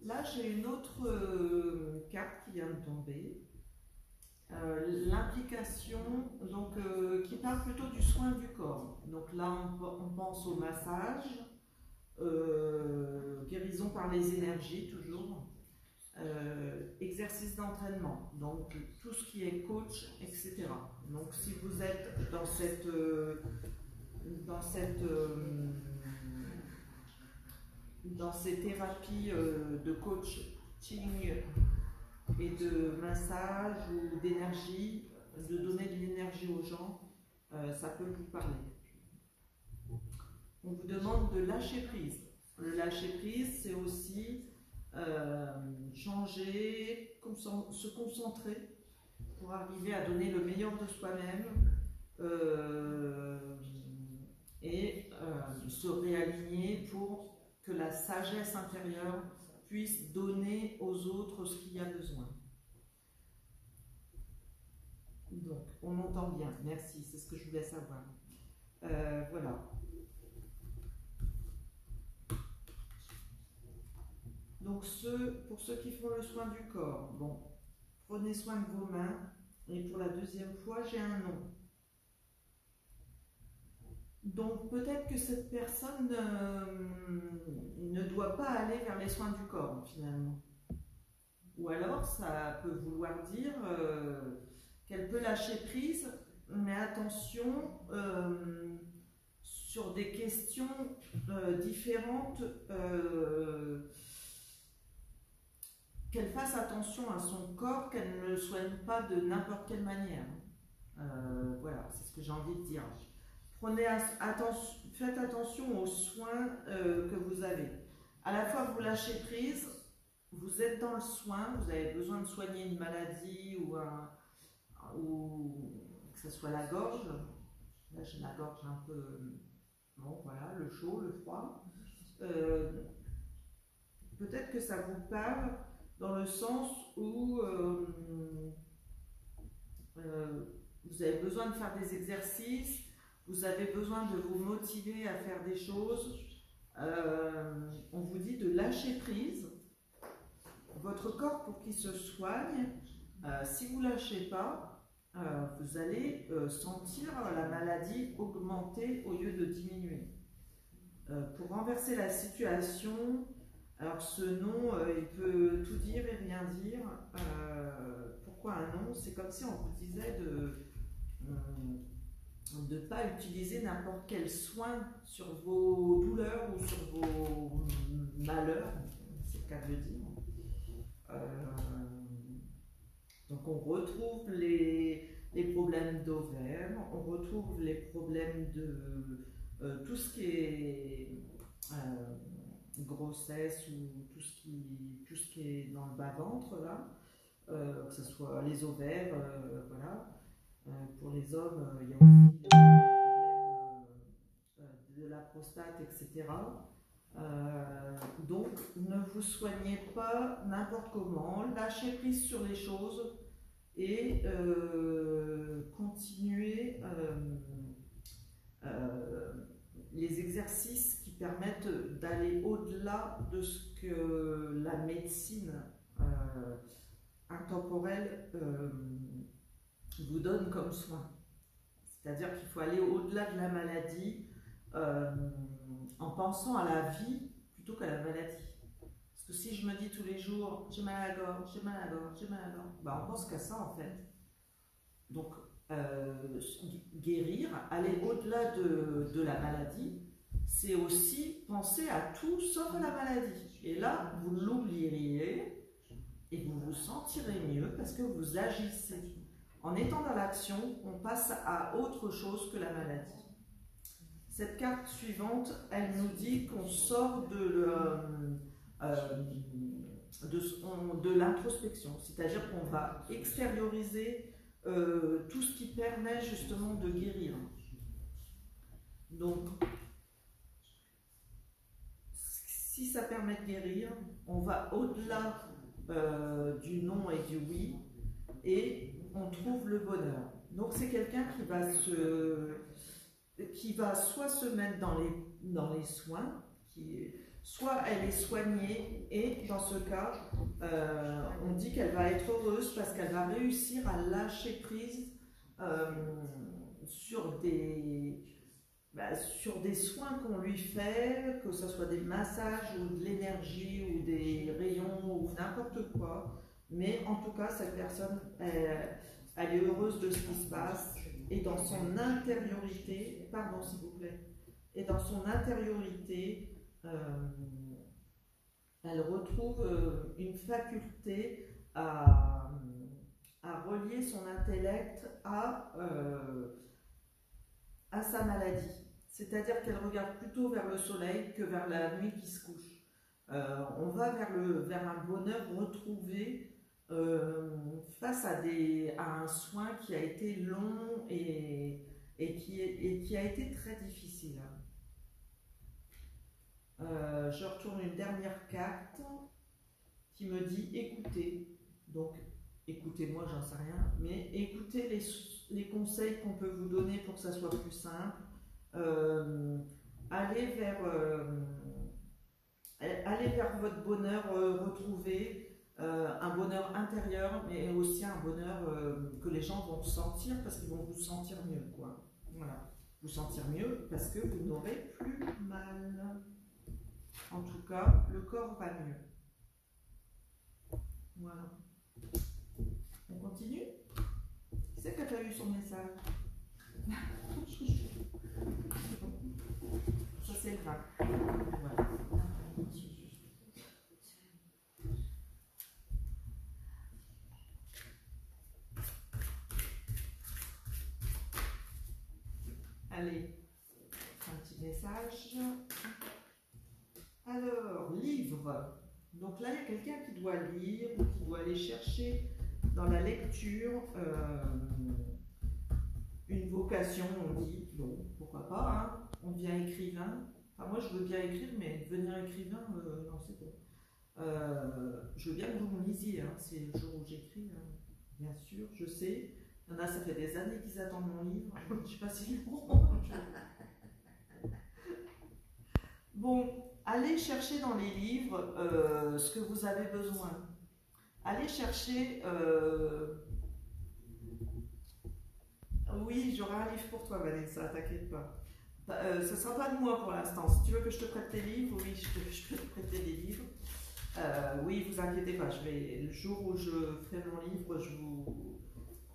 là j'ai une autre carte qui vient de tomber. L'implication, donc qui parle plutôt du soin du corps. Donc là on pense au massage, guérison par les énergies toujours. Exercice d'entraînement, donc tout ce qui est coach, etc. Donc si vous êtes dans ces thérapies de coaching et de massage ou d'énergie, de donner de l'énergie aux gens, ça peut vous parler. On vous demande de lâcher prise. Le lâcher prise, c'est aussi changer, se concentrer pour arriver à donner le meilleur de soi-même et se réaligner pour que la sagesse intérieure puisse donner aux autres ce qu'il y a besoin. Donc, on m'entend bien, merci, c'est ce que je voulais savoir. Voilà. Donc, pour ceux qui font le soin du corps, bon, prenez soin de vos mains. Et pour la deuxième fois, j'ai un nom. Donc, peut-être que cette personne ne doit pas aller vers les soins du corps, finalement. Ou alors, ça peut vouloir dire qu'elle peut lâcher prise, mais attention, sur des questions différentes, qu'elle fasse attention à son corps, qu'elle ne le soigne pas de n'importe quelle manière. Voilà, c'est ce que j'ai envie de dire. Faites attention aux soins que vous avez. À la fois, vous lâchez prise, vous êtes dans le soin, vous avez besoin de soigner une maladie ou que ce soit la gorge. Là, j'ai la gorge un peu... Bon, voilà, le chaud, le froid. Peut-être que ça vous parle dans le sens où vous avez besoin de faire des exercices, vous avez besoin de vous motiver à faire des choses. On vous dit de lâcher prise. Votre corps, pour qu'il se soigne, si vous ne lâchez pas, vous allez sentir la maladie augmenter au lieu de diminuer. Pour renverser la situation, alors ce nom, il peut tout dire et rien dire. Pourquoi un nom? C'est comme si on vous disait de ne pas utiliser n'importe quel soin sur vos douleurs ou sur vos malheurs, c'est le cas de le dire. Donc on retrouve les problèmes d'ovaires, on retrouve les problèmes de tout ce qui est grossesse ou tout ce qui est dans le bas-ventre, là, que ce soit les ovaires, voilà. Pour les hommes, il y a aussi le problème de la prostate, etc. Donc, ne vous soignez pas n'importe comment, lâchez prise sur les choses et continuez les exercices qui permettent d'aller au-delà de ce que la médecine intemporelle vous donne comme soin. C'est-à-dire qu'il faut aller au-delà de la maladie en pensant à la vie plutôt qu'à la maladie. Parce que si je me dis tous les jours j'ai mal à la gorge, j'ai mal à la gorge, j'ai mal à la gorge, bah on pense qu'à ça en fait. Donc guérir, aller au-delà de la maladie, c'est aussi penser à tout sauf à la maladie. Et là, vous l'oublieriez et vous vous sentirez mieux parce que vous agissez. En étant dans l'action, on passe à autre chose que la maladie. Cette carte suivante, elle nous dit qu'on sort de l'introspection, c'est-à-dire qu'on va extérioriser tout ce qui permet justement de guérir. Donc, si ça permet de guérir, on va au-delà du non et du oui, et on trouve le bonheur. Donc c'est quelqu'un qui va soit se mettre dans les soins, soit elle est soignée, et dans ce cas, on dit qu'elle va être heureuse parce qu'elle va réussir à lâcher prise sur des soins qu'on lui fait, que ce soit des massages ou de l'énergie ou des rayons ou n'importe quoi. Mais en tout cas, cette personne, elle est heureuse de ce qui se passe, et dans son intériorité, pardon s'il vous plaît, et dans son intériorité, elle retrouve une faculté à relier son intellect à sa maladie. C'est-à-dire qu'elle regarde plutôt vers le soleil que vers la nuit qui se couche. On va vers un bonheur retrouvé face à un soin qui a été long et qui a été très difficile. Je retourne une dernière carte qui me dit écoutez. Donc, écoutez-moi, j'en sais rien, mais écoutez les conseils qu'on peut vous donner pour que ça soit plus simple. Allez vers votre bonheur retrouvé. Un bonheur intérieur, mais aussi un bonheur que les gens vont sentir parce qu'ils vont vous sentir mieux, quoi. Voilà. Vous sentir mieux parce que vous n'aurez plus mal. En tout cas, le corps va mieux. Voilà. On continue? Qui c'est qui a pas eu son message? Ça, c'est le vrai. Voilà. Allez, un petit message. Alors, livre. Donc là, il y a quelqu'un qui doit lire, ou qui doit aller chercher dans la lecture une vocation, on dit. Bon, pourquoi pas, hein. On devient écrivain. Enfin, moi, je veux bien écrire, mais devenir écrivain, non, c'est bon. Je veux bien que vous me lisiez, hein. C'est le jour où j'écris, hein. Bien sûr, je sais. Il y en a, ça fait des années qu'ils attendent mon livre. Je ne sais pas s'ils l'auront. Bon, allez chercher dans les livres ce que vous avez besoin. Allez chercher... Oui, j'aurai un livre pour toi, Vanessa, t'inquiète pas. Ce ne sera pas de moi pour l'instant. Si tu veux que je te prête tes livres, oui, je peux te prêter des livres. Oui, vous inquiétez pas, le jour où je ferai mon livre,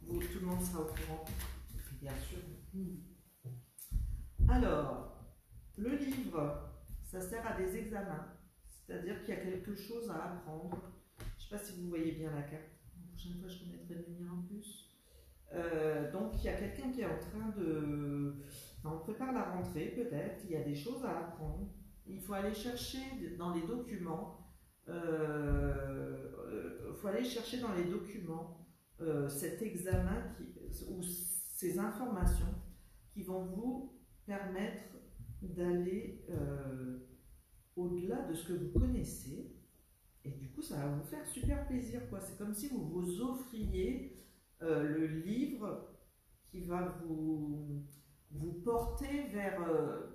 tout le monde sera au courant, bien sûr. Alors, le livre, ça sert à des examens, c'est-à-dire qu'il y a quelque chose à apprendre. Je ne sais pas si vous voyez bien la carte. La prochaine fois, je remettrai le lumière en plus. Donc, il y a quelqu'un qui est en train de... On prépare la rentrée, peut-être. Il y a des choses à apprendre. Il faut aller chercher dans les documents. Cet examen ou ces informations qui vont vous permettre d'aller au-delà de ce que vous connaissez, et du coup ça va vous faire super plaisir, quoi. C'est comme si vous vous offriez le livre qui va vous porter vers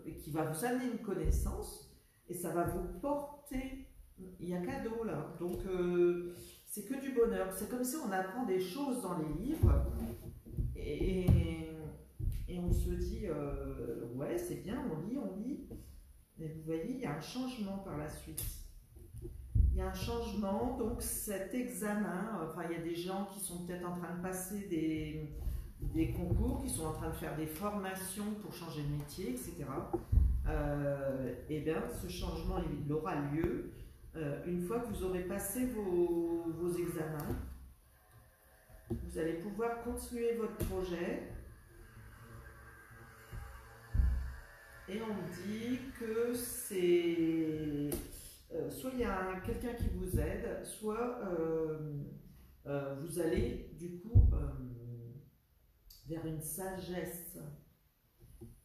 et qui va vous amener une connaissance, et ça va vous porter. Il y a cadeau là, donc c'est que du bonheur. C'est comme si on apprend des choses dans les livres et on se dit ouais, c'est bien, on lit. Et vous voyez, il y a un changement par la suite. Il y a un changement, donc cet examen, enfin il y a des gens qui sont peut-être en train de passer des concours, qui sont en train de faire des formations pour changer de métier, etc. Et bien ce changement il aura lieu une fois que vous aurez passé vos examens. vous allez pouvoir continuer votre projet. Et on me dit que c'est soit il y a quelqu'un qui vous aide, soit vous allez du coup vers une sagesse.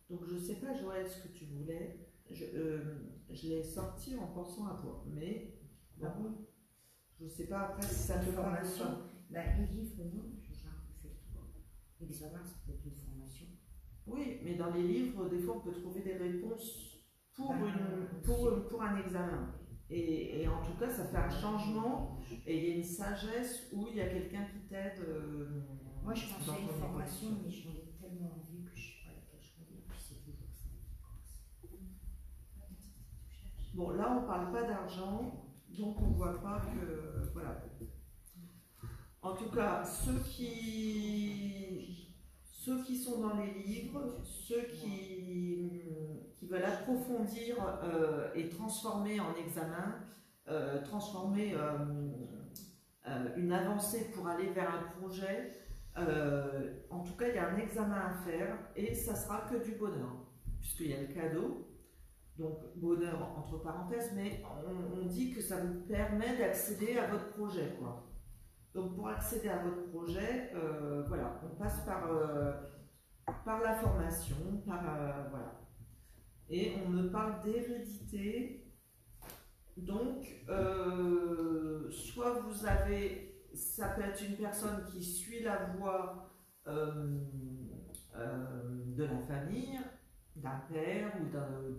Donc je ne sais pas, Joël, ce que tu voulais. Je l'ai sorti en pensant à toi, mais bon, je ne sais pas après si ça te parle ou pas. Ben, les livres, non, j'ai un peu fait le tour. L'examen, ça peut être une formation. Oui, mais dans les livres, des fois, on peut trouver des réponses pour un examen. Et en tout cas, ça fait un changement et il y a une sagesse où il y a quelqu'un qui t'aide. Moi, je pensais à une formation, mais j'en ai tellement envie que je ne sais pas laquelle choisir. Puis c'est toujours ça. Bon, là, on ne parle pas d'argent, donc on ne voit pas que. Voilà. En tout cas, ceux qui sont dans les livres, ceux qui veulent approfondir et transformer en examen, transformer une avancée pour aller vers un projet, en tout cas, il y a un examen à faire et ça sera que du bonheur, puisqu'il y a le cadeau, donc bonheur entre parenthèses, mais on dit que ça vous permet d'accéder à votre projet, quoi. Donc pour accéder à votre projet, voilà, on passe par la formation, voilà. Et on me parle d'hérédité. Donc, soit vous avez, ça peut être une personne qui suit la voie de la famille, d'un père ou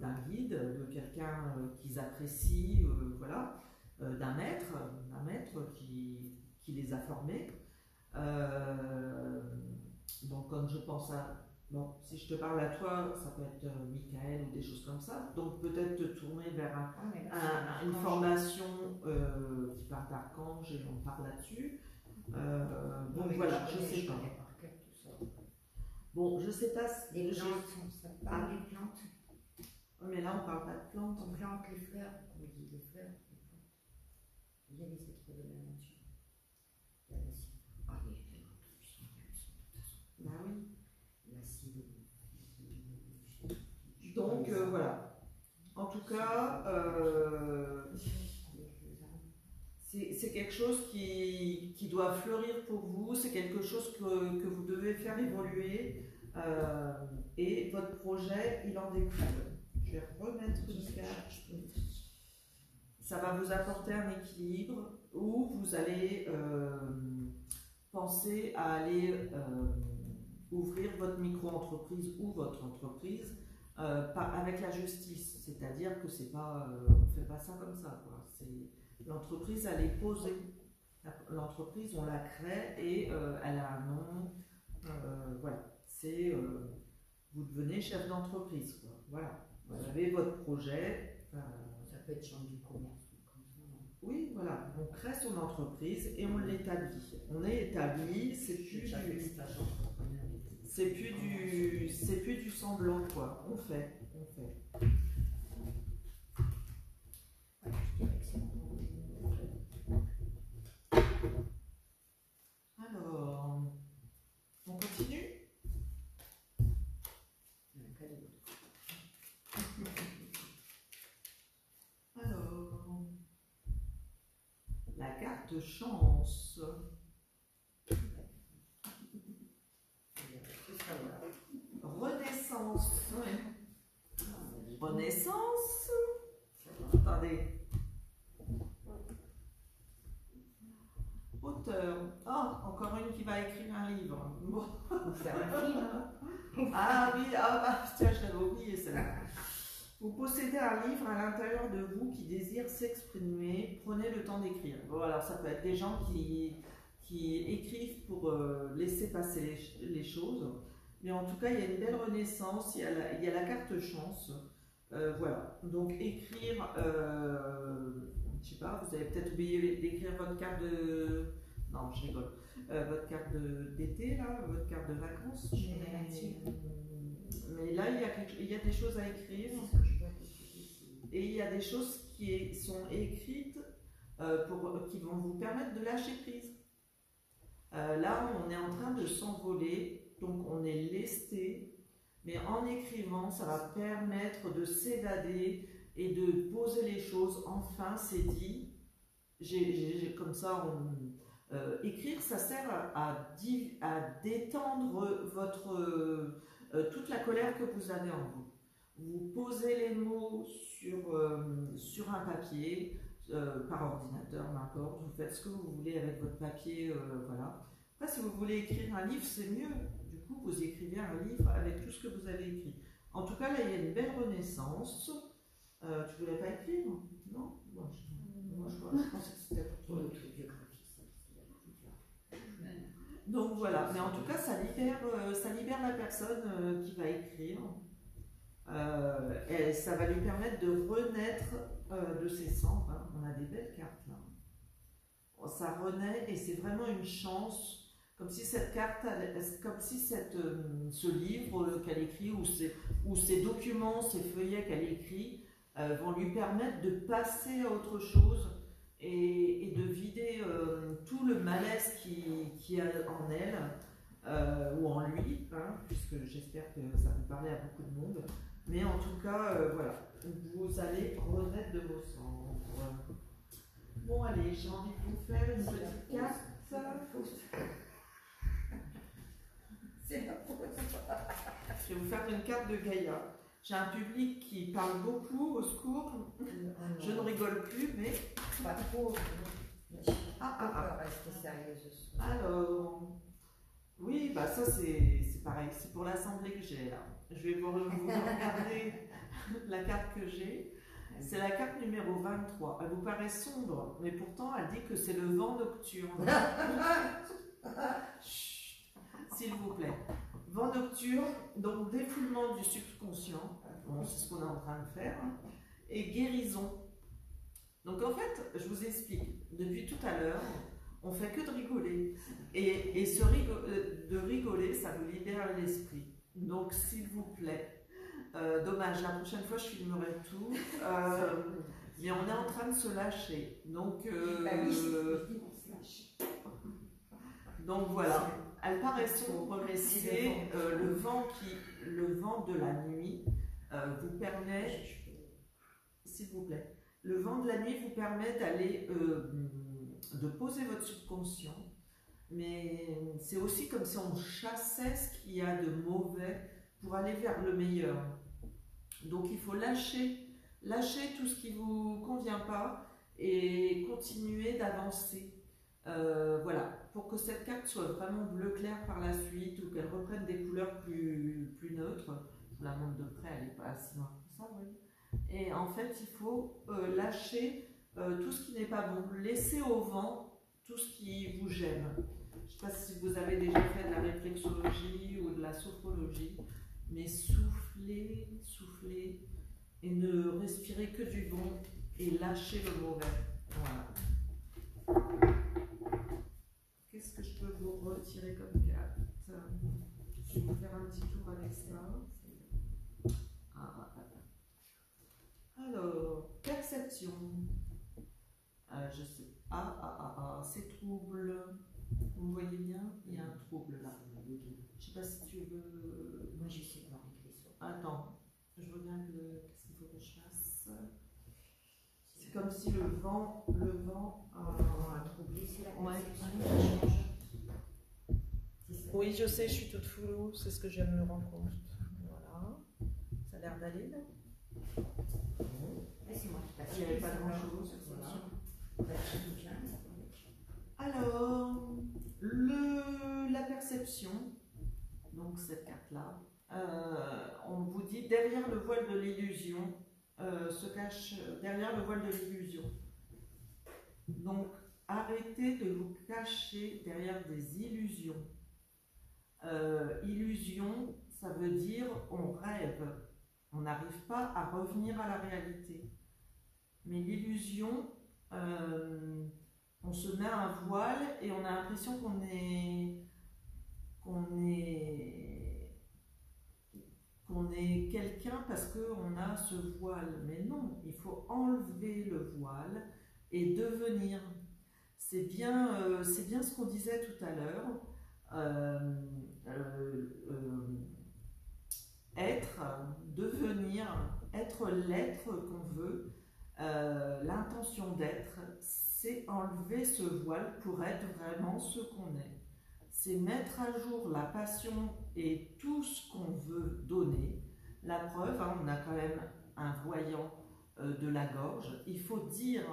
d'un guide, de quelqu'un qu'ils apprécient, voilà, d'un maître qui les a formés. Donc, comme je pense à... Bon, si je te parle à toi, ça peut être Michael ou des choses comme ça. Donc, peut-être te tourner vers une formation qui part d'archange et on parle là-dessus. Donc, voilà, je sais pas. Bon, je sais pas... Les plantes, ça parle des plantes. Mais là, on parle pas de plantes. On plante les fleurs, on dit les fleurs, les plantes. Il y a les êtres de la nature. Bah oui. La Donc voilà. En tout cas, c'est quelque chose qui doit fleurir pour vous, c'est quelque chose que vous devez faire évoluer et votre projet, il en découle. Je vais remettre une carte. Ça va vous apporter un équilibre où vous allez penser à aller ouvrir votre micro-entreprise ou votre entreprise avec la justice. C'est-à-dire que c'est pas, on ne fait pas ça comme ça, quoi. L'entreprise, elle est posée. L'entreprise, on la crée et elle a un nom. Voilà. C'est vous devenez chef d'entreprise, quoi. Voilà. Vous avez votre projet. Ça peut être chambre du commerce. Oui, voilà. On crée son entreprise et on l'établit. On est établi, c'est plus du semblant, quoi. On fait. Alors, on continue? Alors, la carte chance. Renaissance. Ouais. Renaissance. Attendez. Auteur. Oh, encore une qui va écrire un livre. Bon. C'est un film, hein. Ah oui, tiens, je l'avais oublié celle-là. Vous possédez un livre à l'intérieur de vous qui désire s'exprimer, prenez le temps d'écrire. Bon, alors ça peut être des gens qui écrivent pour laisser passer les choses, mais en tout cas il y a une belle renaissance, il y a la carte chance, voilà. Donc écrire, je sais pas, vous avez peut-être oublié d'écrire votre carte de... Non, je rigole. Votre carte d'été, là, votre carte de vacances. Mais là, il y a des choses à écrire. Et il y a des choses qui sont écrites qui vont vous permettre de lâcher prise. Là, on est en train de s'envoler, donc on est lesté, mais en écrivant, ça va permettre de s'évader et de poser les choses. Enfin, c'est dit. Comme ça, écrire, ça sert à détendre toute la colère que vous avez en vous. Vous posez les mots sur un papier, par ordinateur, n'importe, vous faites ce que vous voulez avec votre papier, voilà. Après, si vous voulez écrire un livre, c'est mieux. Du coup, vous écrivez un livre avec tout ce que vous avez écrit. En tout cas, là, il y a une belle renaissance. Tu voulais pas écrire? Non? Moi, je pensais que c'était pour toi. Donc voilà, mais en tout cas, ça libère la personne qui va écrire. Et ça va lui permettre de renaître de ses cendres. Hein. On a des belles cartes là. Ça renaît et c'est vraiment une chance, comme si cette carte, comme si ce livre qu'elle écrit ou ces documents, ces feuillets qu'elle écrit vont lui permettre de passer à autre chose et de vider tout le malaise qu'il y a en elle ou en lui, hein, puisque j'espère que ça peut parler à beaucoup de monde. Mais en tout cas, voilà, vous allez renaître de vos cendres. Bon, allez, j'ai envie de vous faire une petite carte. C'est la pause. Je vais vous faire une carte de Gaïa. J'ai un public qui parle beaucoup, au secours. Je ne rigole plus, mais... Pas trop. Restez sérieuse. Alors... Oui, bah ça c'est pareil, c'est pour l'assemblée que j'ai là. Je vais vous regarder la carte que j'ai. C'est la carte numéro 23. Elle vous paraît sombre, mais pourtant elle dit que c'est le vent nocturne. Chut, s'il vous plaît. Vent nocturne, donc défoulement du subconscient. Bon, c'est ce qu'on est en train de faire. Et guérison. Donc en fait, je vous explique. Depuis tout à l'heure, on fait que de rigoler. Et de rigoler, ça vous libère l'esprit. Donc, s'il vous plaît, dommage, la prochaine fois, je filmerai tout. Mais on est en train de se lâcher. Donc, donc voilà. Elle paraît sombre, mais c'est le vent de la nuit vous permet, s'il vous plaît, le vent de la nuit vous permet d'aller... de poser votre subconscient, mais c'est aussi comme si on chassait ce qu'il y a de mauvais pour aller vers le meilleur. Donc il faut lâcher tout ce qui ne vous convient pas et continuer d'avancer. Voilà, pour que cette carte soit vraiment bleu clair par la suite ou qu'elle reprenne des couleurs plus neutres. Je vous la montre de près, elle n'est pas assez noire que ça, oui. Et en fait, il faut lâcher tout ce qui n'est pas bon, laissez au vent tout ce qui vous gêne. Je ne sais pas si vous avez déjà fait de la réflexologie ou de la sophrologie, mais soufflez, soufflez et ne respirez que du bon et lâchez le mauvais. Voilà. Qu'est-ce que je peux vous retirer comme carte? Je vais vous faire un petit tour avec ça. Alors, perception. Je sais. C'est trouble. Vous me voyez bien? Il y a un trouble là. Je ne sais pas si tu veux. Moi, j'essaie de voir les vaisseaux. Attends, je regarde qu'est-ce qu'il faut que je fasse. C'est comme si le vent a troublé, c'est la perception qui change. Oui, je sais, je suis toute floue, c'est ce que je viens de me rendre compte. Voilà. Ça a l'air d'aller là. C'est moi qui passe. Il n'y avait pas grand-chose. Alors, la perception, donc cette carte-là, on vous dit derrière le voile de l'illusion, se cache derrière le voile de l'illusion. Donc, arrêtez de vous cacher derrière des illusions. Illusion, ça veut dire on rêve, on n'arrive pas à revenir à la réalité. Mais l'illusion, on se met un voile et on a l'impression qu'on est quelqu'un parce qu'on a ce voile. Mais non, il faut enlever le voile et devenir. c'est bien ce qu'on disait tout à l'heure. Être, devenir, être l'être qu'on veut, l'intention d'être, c'est enlever ce voile pour être vraiment ce qu'on est. C'est mettre à jour la passion et tout ce qu'on veut donner. La preuve, hein, on a quand même un voyant de la gorge. Il faut dire,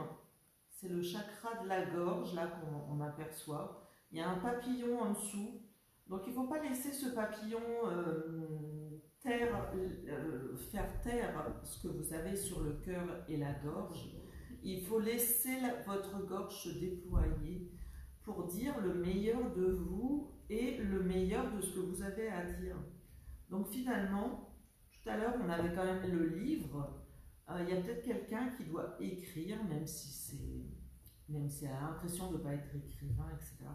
c'est le chakra de la gorge là qu'on aperçoit. Il y a un papillon en dessous. Donc il ne faut pas laisser ce papillon faire taire ce que vous avez sur le cœur et la gorge. Il faut laisser votre gorge se déployer pour dire le meilleur de vous et le meilleur de ce que vous avez à dire. Donc finalement, tout à l'heure on avait quand même le livre. Il y a peut-être quelqu'un qui doit écrire, même si elle a l'impression de ne pas être écrivain, etc.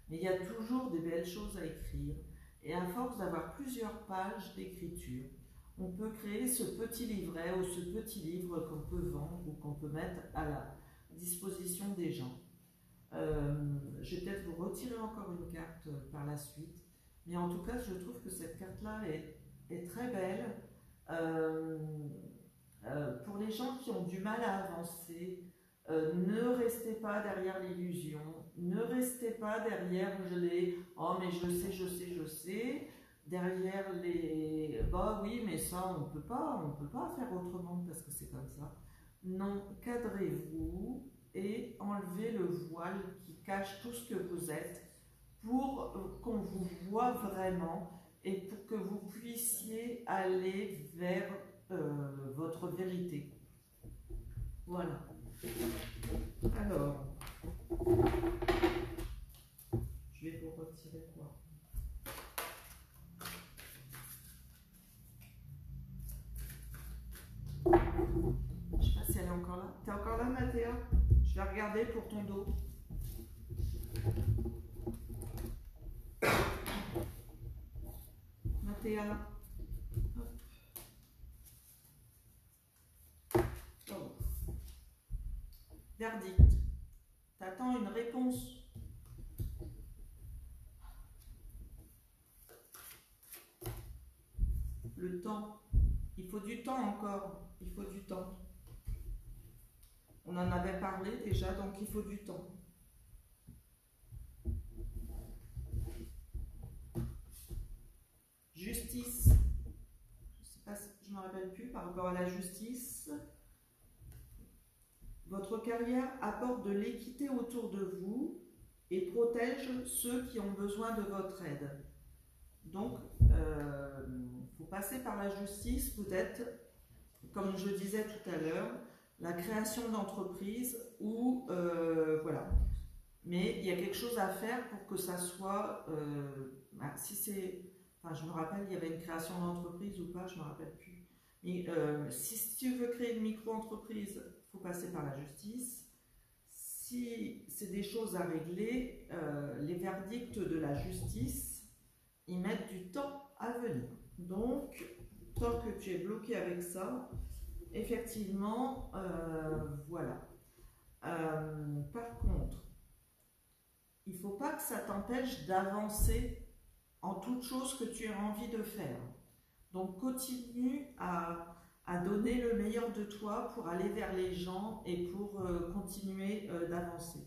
Mais il y a toujours des belles choses à écrire. Et à force d'avoir plusieurs pages d'écriture, on peut créer ce petit livret ou ce petit livre qu'on peut vendre ou qu'on peut mettre à la disposition des gens. Je vais peut-être vous retirer encore une carte par la suite. Mais en tout cas, je trouve que cette carte-là est très belle. Pour les gens qui ont du mal à avancer, ne restez pas derrière l'illusion, ne restez pas derrière « oh mais je sais », derrière les « bah oui mais ça on peut pas faire autrement parce que c'est comme ça ». Non, cadrez-vous et enlevez le voile qui cache tout ce que vous êtes pour qu'on vous voie vraiment et pour que vous puissiez aller vers votre vérité. Voilà. Alors, je vais vous retirer quoi? Je sais pas si elle est encore là. T'es encore là, Mathéa? Je vais regarder pour ton dos. Mathéa. Verdict. T'attends une réponse. Le temps. Il faut du temps encore. Il faut du temps. On en avait parlé déjà, donc il faut du temps. Justice. Je sais pas, je ne me rappelle plus par rapport à la justice. Votre carrière apporte de l'équité autour de vous et protège ceux qui ont besoin de votre aide. Donc, faut passer par la justice, peut-être, comme je disais tout à l'heure, la création d'entreprise ou voilà. Mais il y a quelque chose à faire pour que ça soit, si c'est, enfin je me rappelle, il y avait une création d'entreprise ou pas, je ne me rappelle plus. Mais si tu veux créer une micro-entreprise, il faut passer par la justice. Si c'est des choses à régler, les verdicts de la justice, ils mettent du temps à venir. Donc, tant que tu es bloqué avec ça, effectivement, voilà. Par contre, il ne faut pas que ça t'empêche d'avancer en toute chose que tu as envie de faire. Donc, continue à donner le meilleur de toi pour aller vers les gens et pour continuer d'avancer.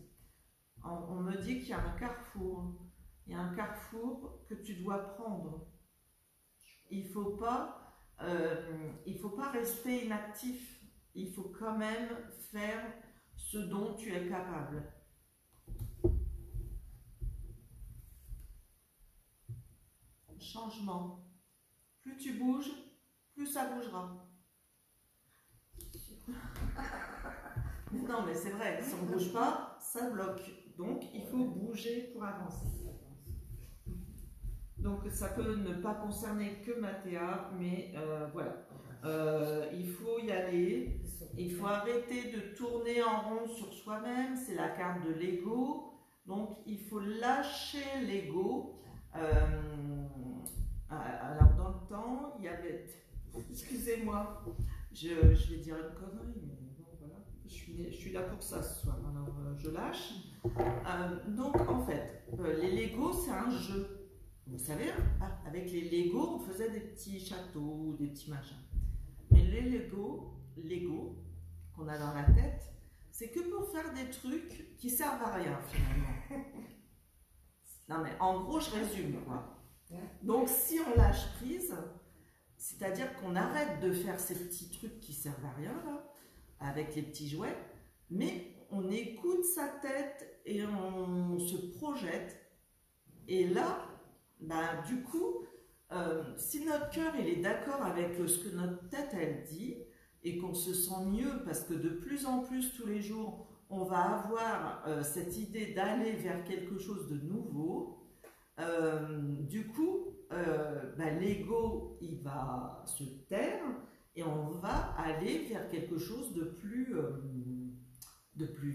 On me dit qu'il y a un carrefour. Il y a un carrefour que tu dois prendre. Il ne faut pas rester inactif. Il faut quand même faire ce dont tu es capable. Changement. Plus tu bouges, plus ça bougera. Non, mais c'est vrai, si on ne bouge pas, ça bloque. Donc, il faut bouger pour avancer. Donc, ça peut ne pas concerner que Mathéa, mais voilà. Il faut y aller. Il faut arrêter de tourner en rond sur soi-même. C'est la carte de l'ego. Donc, il faut lâcher l'ego. Alors, dans le temps, il y avait... Excusez-moi, je vais dire une connerie, mais bon, voilà. je suis là pour ça ce soir, alors je lâche. Donc en fait, les Lego c'est un jeu. Vous savez, avec les Lego on faisait des petits châteaux, des petits machins. Mais les Lego qu'on a dans la tête, c'est que pour faire des trucs qui servent à rien finalement. Non mais en gros je résume quoi. Donc si on lâche prise, c'est-à-dire qu'on arrête de faire ces petits trucs qui servent à rien là, avec les petits jouets, mais on écoute sa tête et on se projette. Et là, bah, du coup, si notre cœur il est d'accord avec ce que notre tête elle dit, et qu'on se sent mieux parce que de plus en plus tous les jours, on va avoir cette idée d'aller vers quelque chose de nouveau, du coup, bah, l'ego il va se taire et on va aller vers quelque chose de plus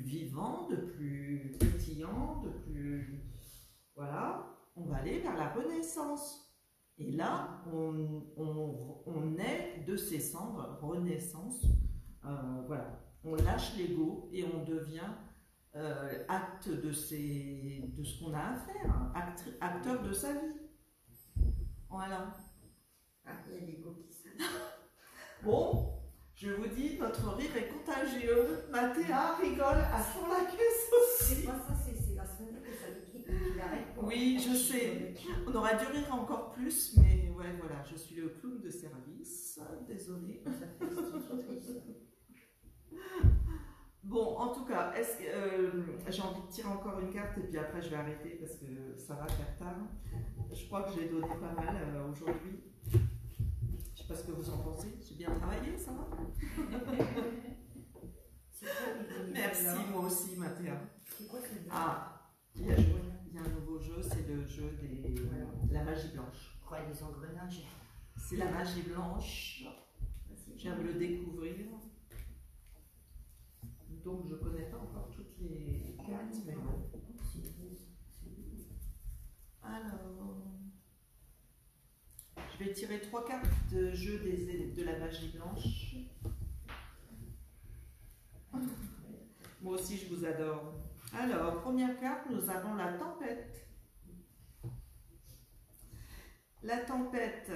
vivant, de plus pétillant, de plus... Voilà, on va aller vers la renaissance. Et là, on naît de ces cendres, renaissance. Voilà, on lâche l'ego et on devient acte de ce qu'on a à faire, acteur de sa vie. Voilà. Ah, il y a l'ego qui se... Bon, je vous dis, notre rire est contagieux. Mathéa rigole à fond la caisse aussi. C'est pas ça, c'est la semaine que ça dit qu'il arrête. Oui, je sais. On aurait dû rire encore plus, mais ouais, voilà, je suis le clown de service. Désolée. Bon, en tout cas, est-ce que j'ai envie de tirer encore une carte et puis après je vais arrêter parce que ça va faire tard. Je crois que j'ai donné pas mal aujourd'hui. Je sais pas ce que vous en pensez. J'ai bien travaillé, ça va? Merci, moi aussi, Mathéa. C'est quoi ce jeu? Ah, il y a un nouveau jeu, c'est le jeu de la magie blanche. Quoi, les engrenages? C'est la magie blanche. Je viens de le découvrir. Donc je ne connais pas encore toutes les cartes, mais bon. Alors, je vais tirer 3 cartes de jeu de la magie blanche. Moi aussi je vous adore. Alors, première carte, nous avons la tempête. La tempête.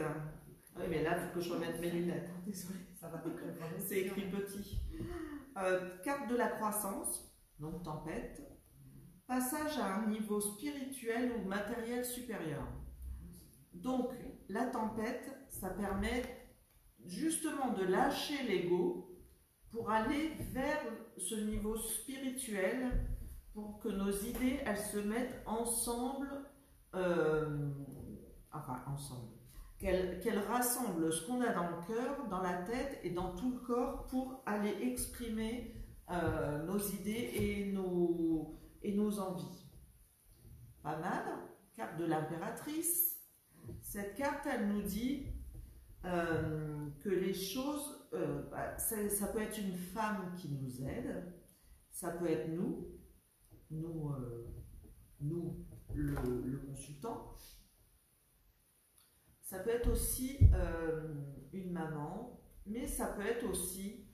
Oui, mais là, il faut que je remette mes lunettes. Désolée. Ça va avec le grand. C'est écrit petit. Carte de la croissance, donc tempête. Passage à un niveau spirituel ou matériel supérieur. Donc, la tempête, ça permet justement de lâcher l'ego pour aller vers ce niveau spirituel, pour que nos idées, elles se mettent ensemble, ensemble. Qu'elle rassemble ce qu'on a dans le cœur, dans la tête et dans tout le corps pour aller exprimer nos idées et nos envies. Pas mal. Carte de l'impératrice. Cette carte, elle nous dit que les choses, ça peut être une femme qui nous aide, ça peut être nous le consultant. Ça peut être aussi une maman, mais ça peut être aussi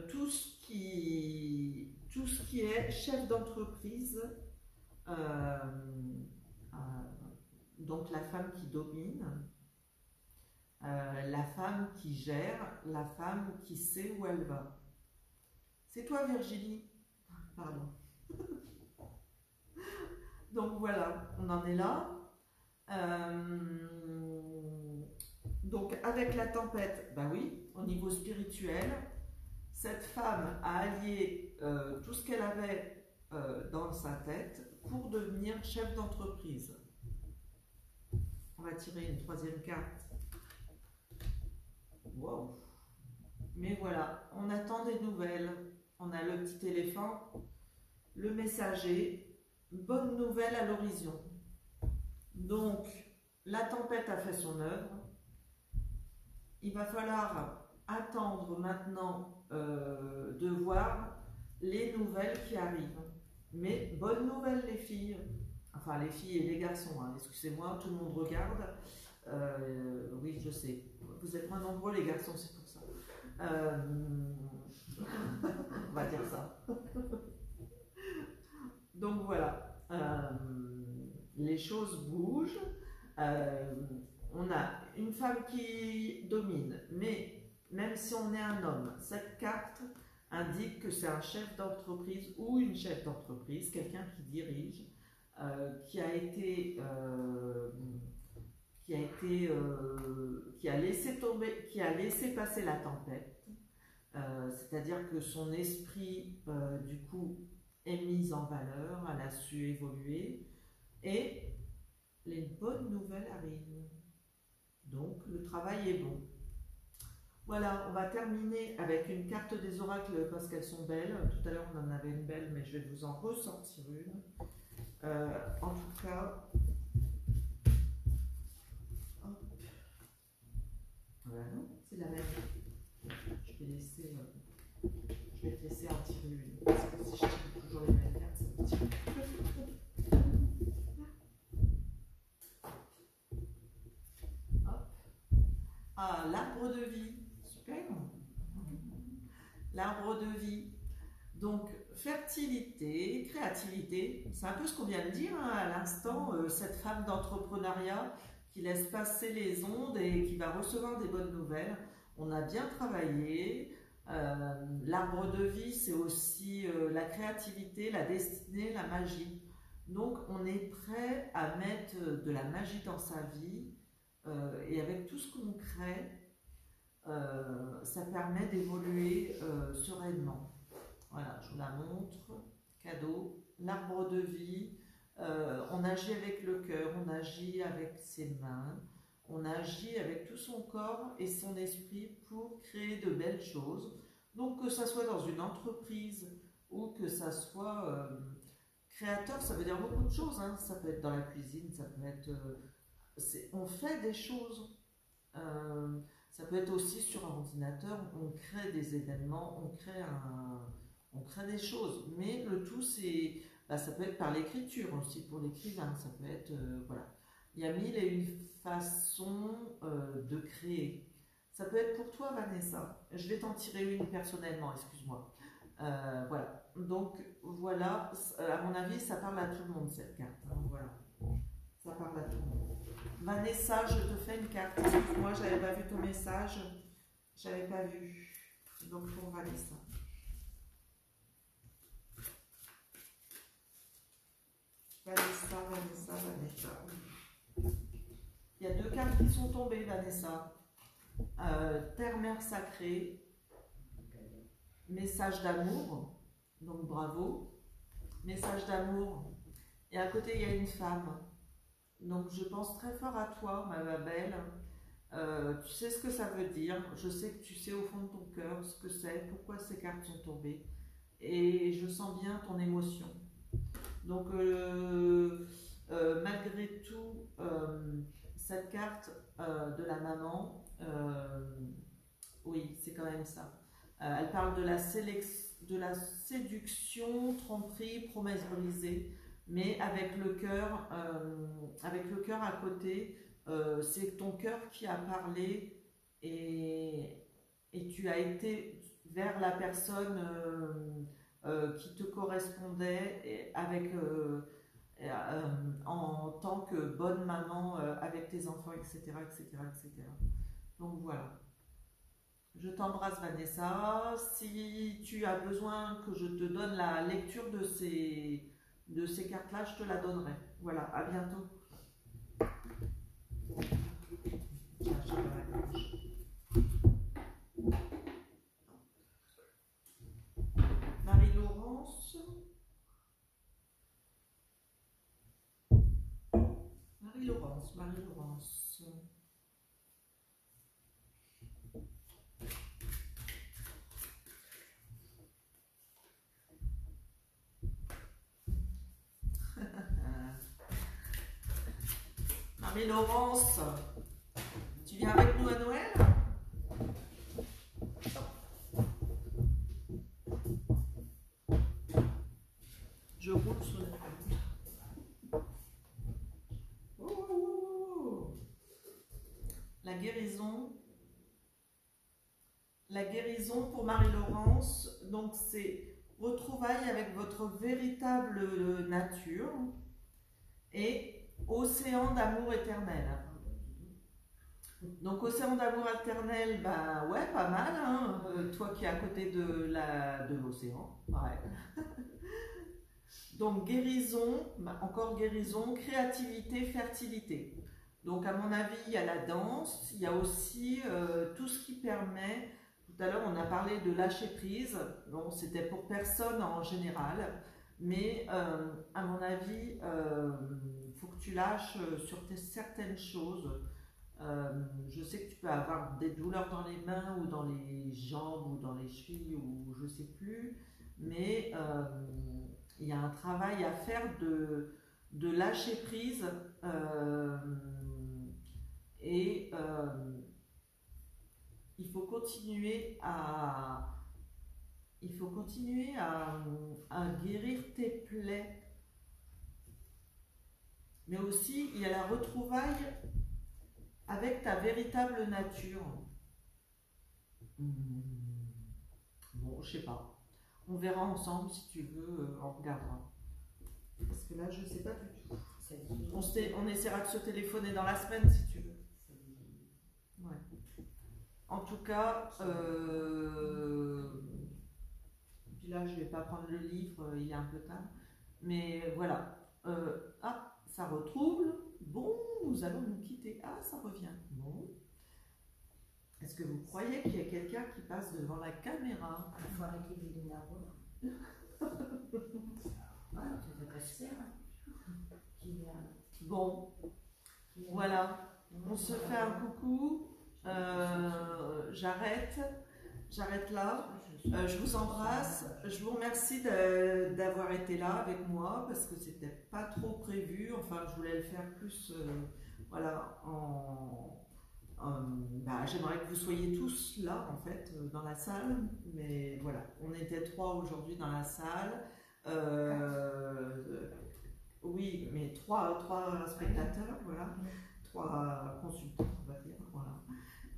tout ce qui est chef d'entreprise, donc la femme qui domine, la femme qui gère, la femme qui sait où elle va. C'est toi Virginie? Pardon. Donc voilà, on en est là. Donc avec la tempête, bah oui, au niveau spirituel, cette femme a allié tout ce qu'elle avait dans sa tête pour devenir chef d'entreprise. On va tirer une 3e carte. Wow. Mais voilà, on attend des nouvelles. On a le petit éléphant, le messager, bonne nouvelle à l'horizon. Donc, la tempête a fait son œuvre. Il va falloir attendre maintenant de voir les nouvelles qui arrivent. Mais bonne nouvelle les filles, enfin les filles et les garçons, hein. Excusez-moi, tout le monde regarde. Oui, je sais, vous êtes moins nombreux les garçons, c'est pour ça. On va dire ça. Donc voilà, les choses bougent. On a une femme qui domine, mais même si on est un homme, cette carte indique que c'est un chef d'entreprise ou une chef d'entreprise, quelqu'un qui dirige, qui a laissé tomber, qui a laissé passer la tempête. C'est-à-dire que son esprit, du coup, est mis en valeur, elle a su évoluer, et les bonnes nouvelles arrivent. Donc, le travail est bon. Voilà, on va terminer avec une carte des oracles parce qu'elles sont belles. Tout à l'heure, on en avait une belle, mais je vais vous en ressortir une. En tout cas, hop. Voilà, c'est la même. Je vais te laisser en tirer une. Parce que si je tire toujours les mêmes cartes, ça me tire. Hop. Ah, l'arbre de vie. Super. L'arbre de vie. Donc, fertilité, créativité, c'est un peu ce qu'on vient de dire hein, à l'instant, cette femme d'entrepreneuriat qui laisse passer les ondes et qui va recevoir des bonnes nouvelles. On a bien travaillé. L'arbre de vie, c'est aussi la créativité, la destinée, la magie. Donc, on est prêt à mettre de la magie dans sa vie et avec tout ce qu'on crée, ça permet d'évoluer sereinement. Voilà, je vous la montre, cadeau, l'arbre de vie, on agit avec le cœur, on agit avec ses mains, on agit avec tout son corps et son esprit pour créer de belles choses. Donc que ça soit dans une entreprise ou que ça soit créateur, ça veut dire beaucoup de choses, hein. Ça peut être dans la cuisine, ça peut être... on fait des choses. Ça peut être aussi sur un ordinateur, on crée des événements, on crée des choses, mais le tout c'est, ça peut être par l'écriture aussi pour l'écrivain, ça peut être, voilà. Il y a mille et une façons de créer. Ça peut être pour toi Vanessa, je vais t'en tirer une personnellement, excuse-moi. Voilà, donc voilà, à mon avis ça parle à tout le monde cette carte, hein, voilà. Ça parle à tout le monde. Vanessa, je te fais une carte. Excuse-moi, je n'avais pas vu ton message. Je n'avais pas vu. Donc pour Vanessa. Vanessa. Il y a deux cartes qui sont tombées, Vanessa. Terre-mère sacrée. Message d'amour. Donc bravo. Message d'amour. Et à côté, il y a une femme. Donc je pense très fort à toi, ma belle. Tu sais ce que ça veut dire. Je sais que tu sais au fond de ton cœur ce que c'est, pourquoi ces cartes sont tombées. Et je sens bien ton émotion. Donc malgré tout, cette carte de la maman, oui, c'est quand même ça. Elle parle de la séduction, tromperie, promesse brisée. Mais avec le cœur à côté, c'est ton cœur qui a parlé et tu as été vers la personne qui te correspondait et en tant que bonne maman avec tes enfants, etc., etc., etc. Donc voilà. Je t'embrasse Vanessa. Si tu as besoin que je te donne la lecture de ces cartes-là, je te la donnerai. Voilà, à bientôt. Marie-Laurence. Marie-Laurence. Marie-Laurence, tu viens avec nous à Noël? Je roule sur la table. La guérison guérison pour Marie-Laurence, donc c'est retrouvailles avec votre véritable nature et océan d'amour éternel. Donc océan d'amour éternel, bah ouais, pas mal, hein, toi qui es à côté de l'océan, ouais. Donc guérison, encore guérison, créativité, fertilité. Donc à mon avis, il y a la danse, il y a aussi tout ce qui permet, tout à l'heure on a parlé de lâcher prise, bon c'était pour personne en général, mais à mon avis, il faut que tu lâches sur certaines choses. Je sais que tu peux avoir des douleurs dans les mains ou dans les jambes ou dans les chevilles ou je sais plus, mais il y a un travail à faire de lâcher prise et il faut continuer à guérir tes plaies, mais aussi il y a la retrouvaille avec ta véritable nature. Bon, je sais pas. On verra ensemble si tu veux, on regardera. Parce que là, je sais pas du tout. On essaiera de se téléphoner dans la semaine si tu veux. Ouais. En tout cas, puis là, je vais pas prendre le livre, il est un peu tard. Mais voilà. Ça retrouble. Bon, nous allons nous quitter. Ah, ça revient. Bon. Est-ce que vous croyez qu'il y a quelqu'un qui passe devant la caméra? Il faut arrêter de lui donner à boire. Ah, tu ne pas se faire. Bon, voilà. On se fait un coucou. J'arrête là. Je vous embrasse. Je vous remercie d'avoir été là avec moi parce que c'était pas trop prévu. Enfin, je voulais le faire plus, voilà, j'aimerais que vous soyez tous là en fait dans la salle, mais voilà, on était 3 aujourd'hui dans la salle. Oui, mais 3 spectateurs, voilà, 3 consultants, on va dire, voilà.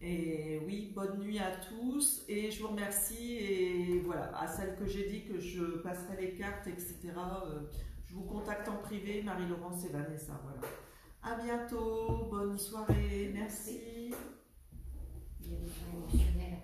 Et oui, bonne nuit à tous et je vous remercie et voilà, à celles que j'ai dit que je passerai les cartes, etc. Je vous contacte en privé, Marie-Laurence et Vanessa, voilà. À bientôt, bonne soirée, merci. Il y a des gens émotionnels.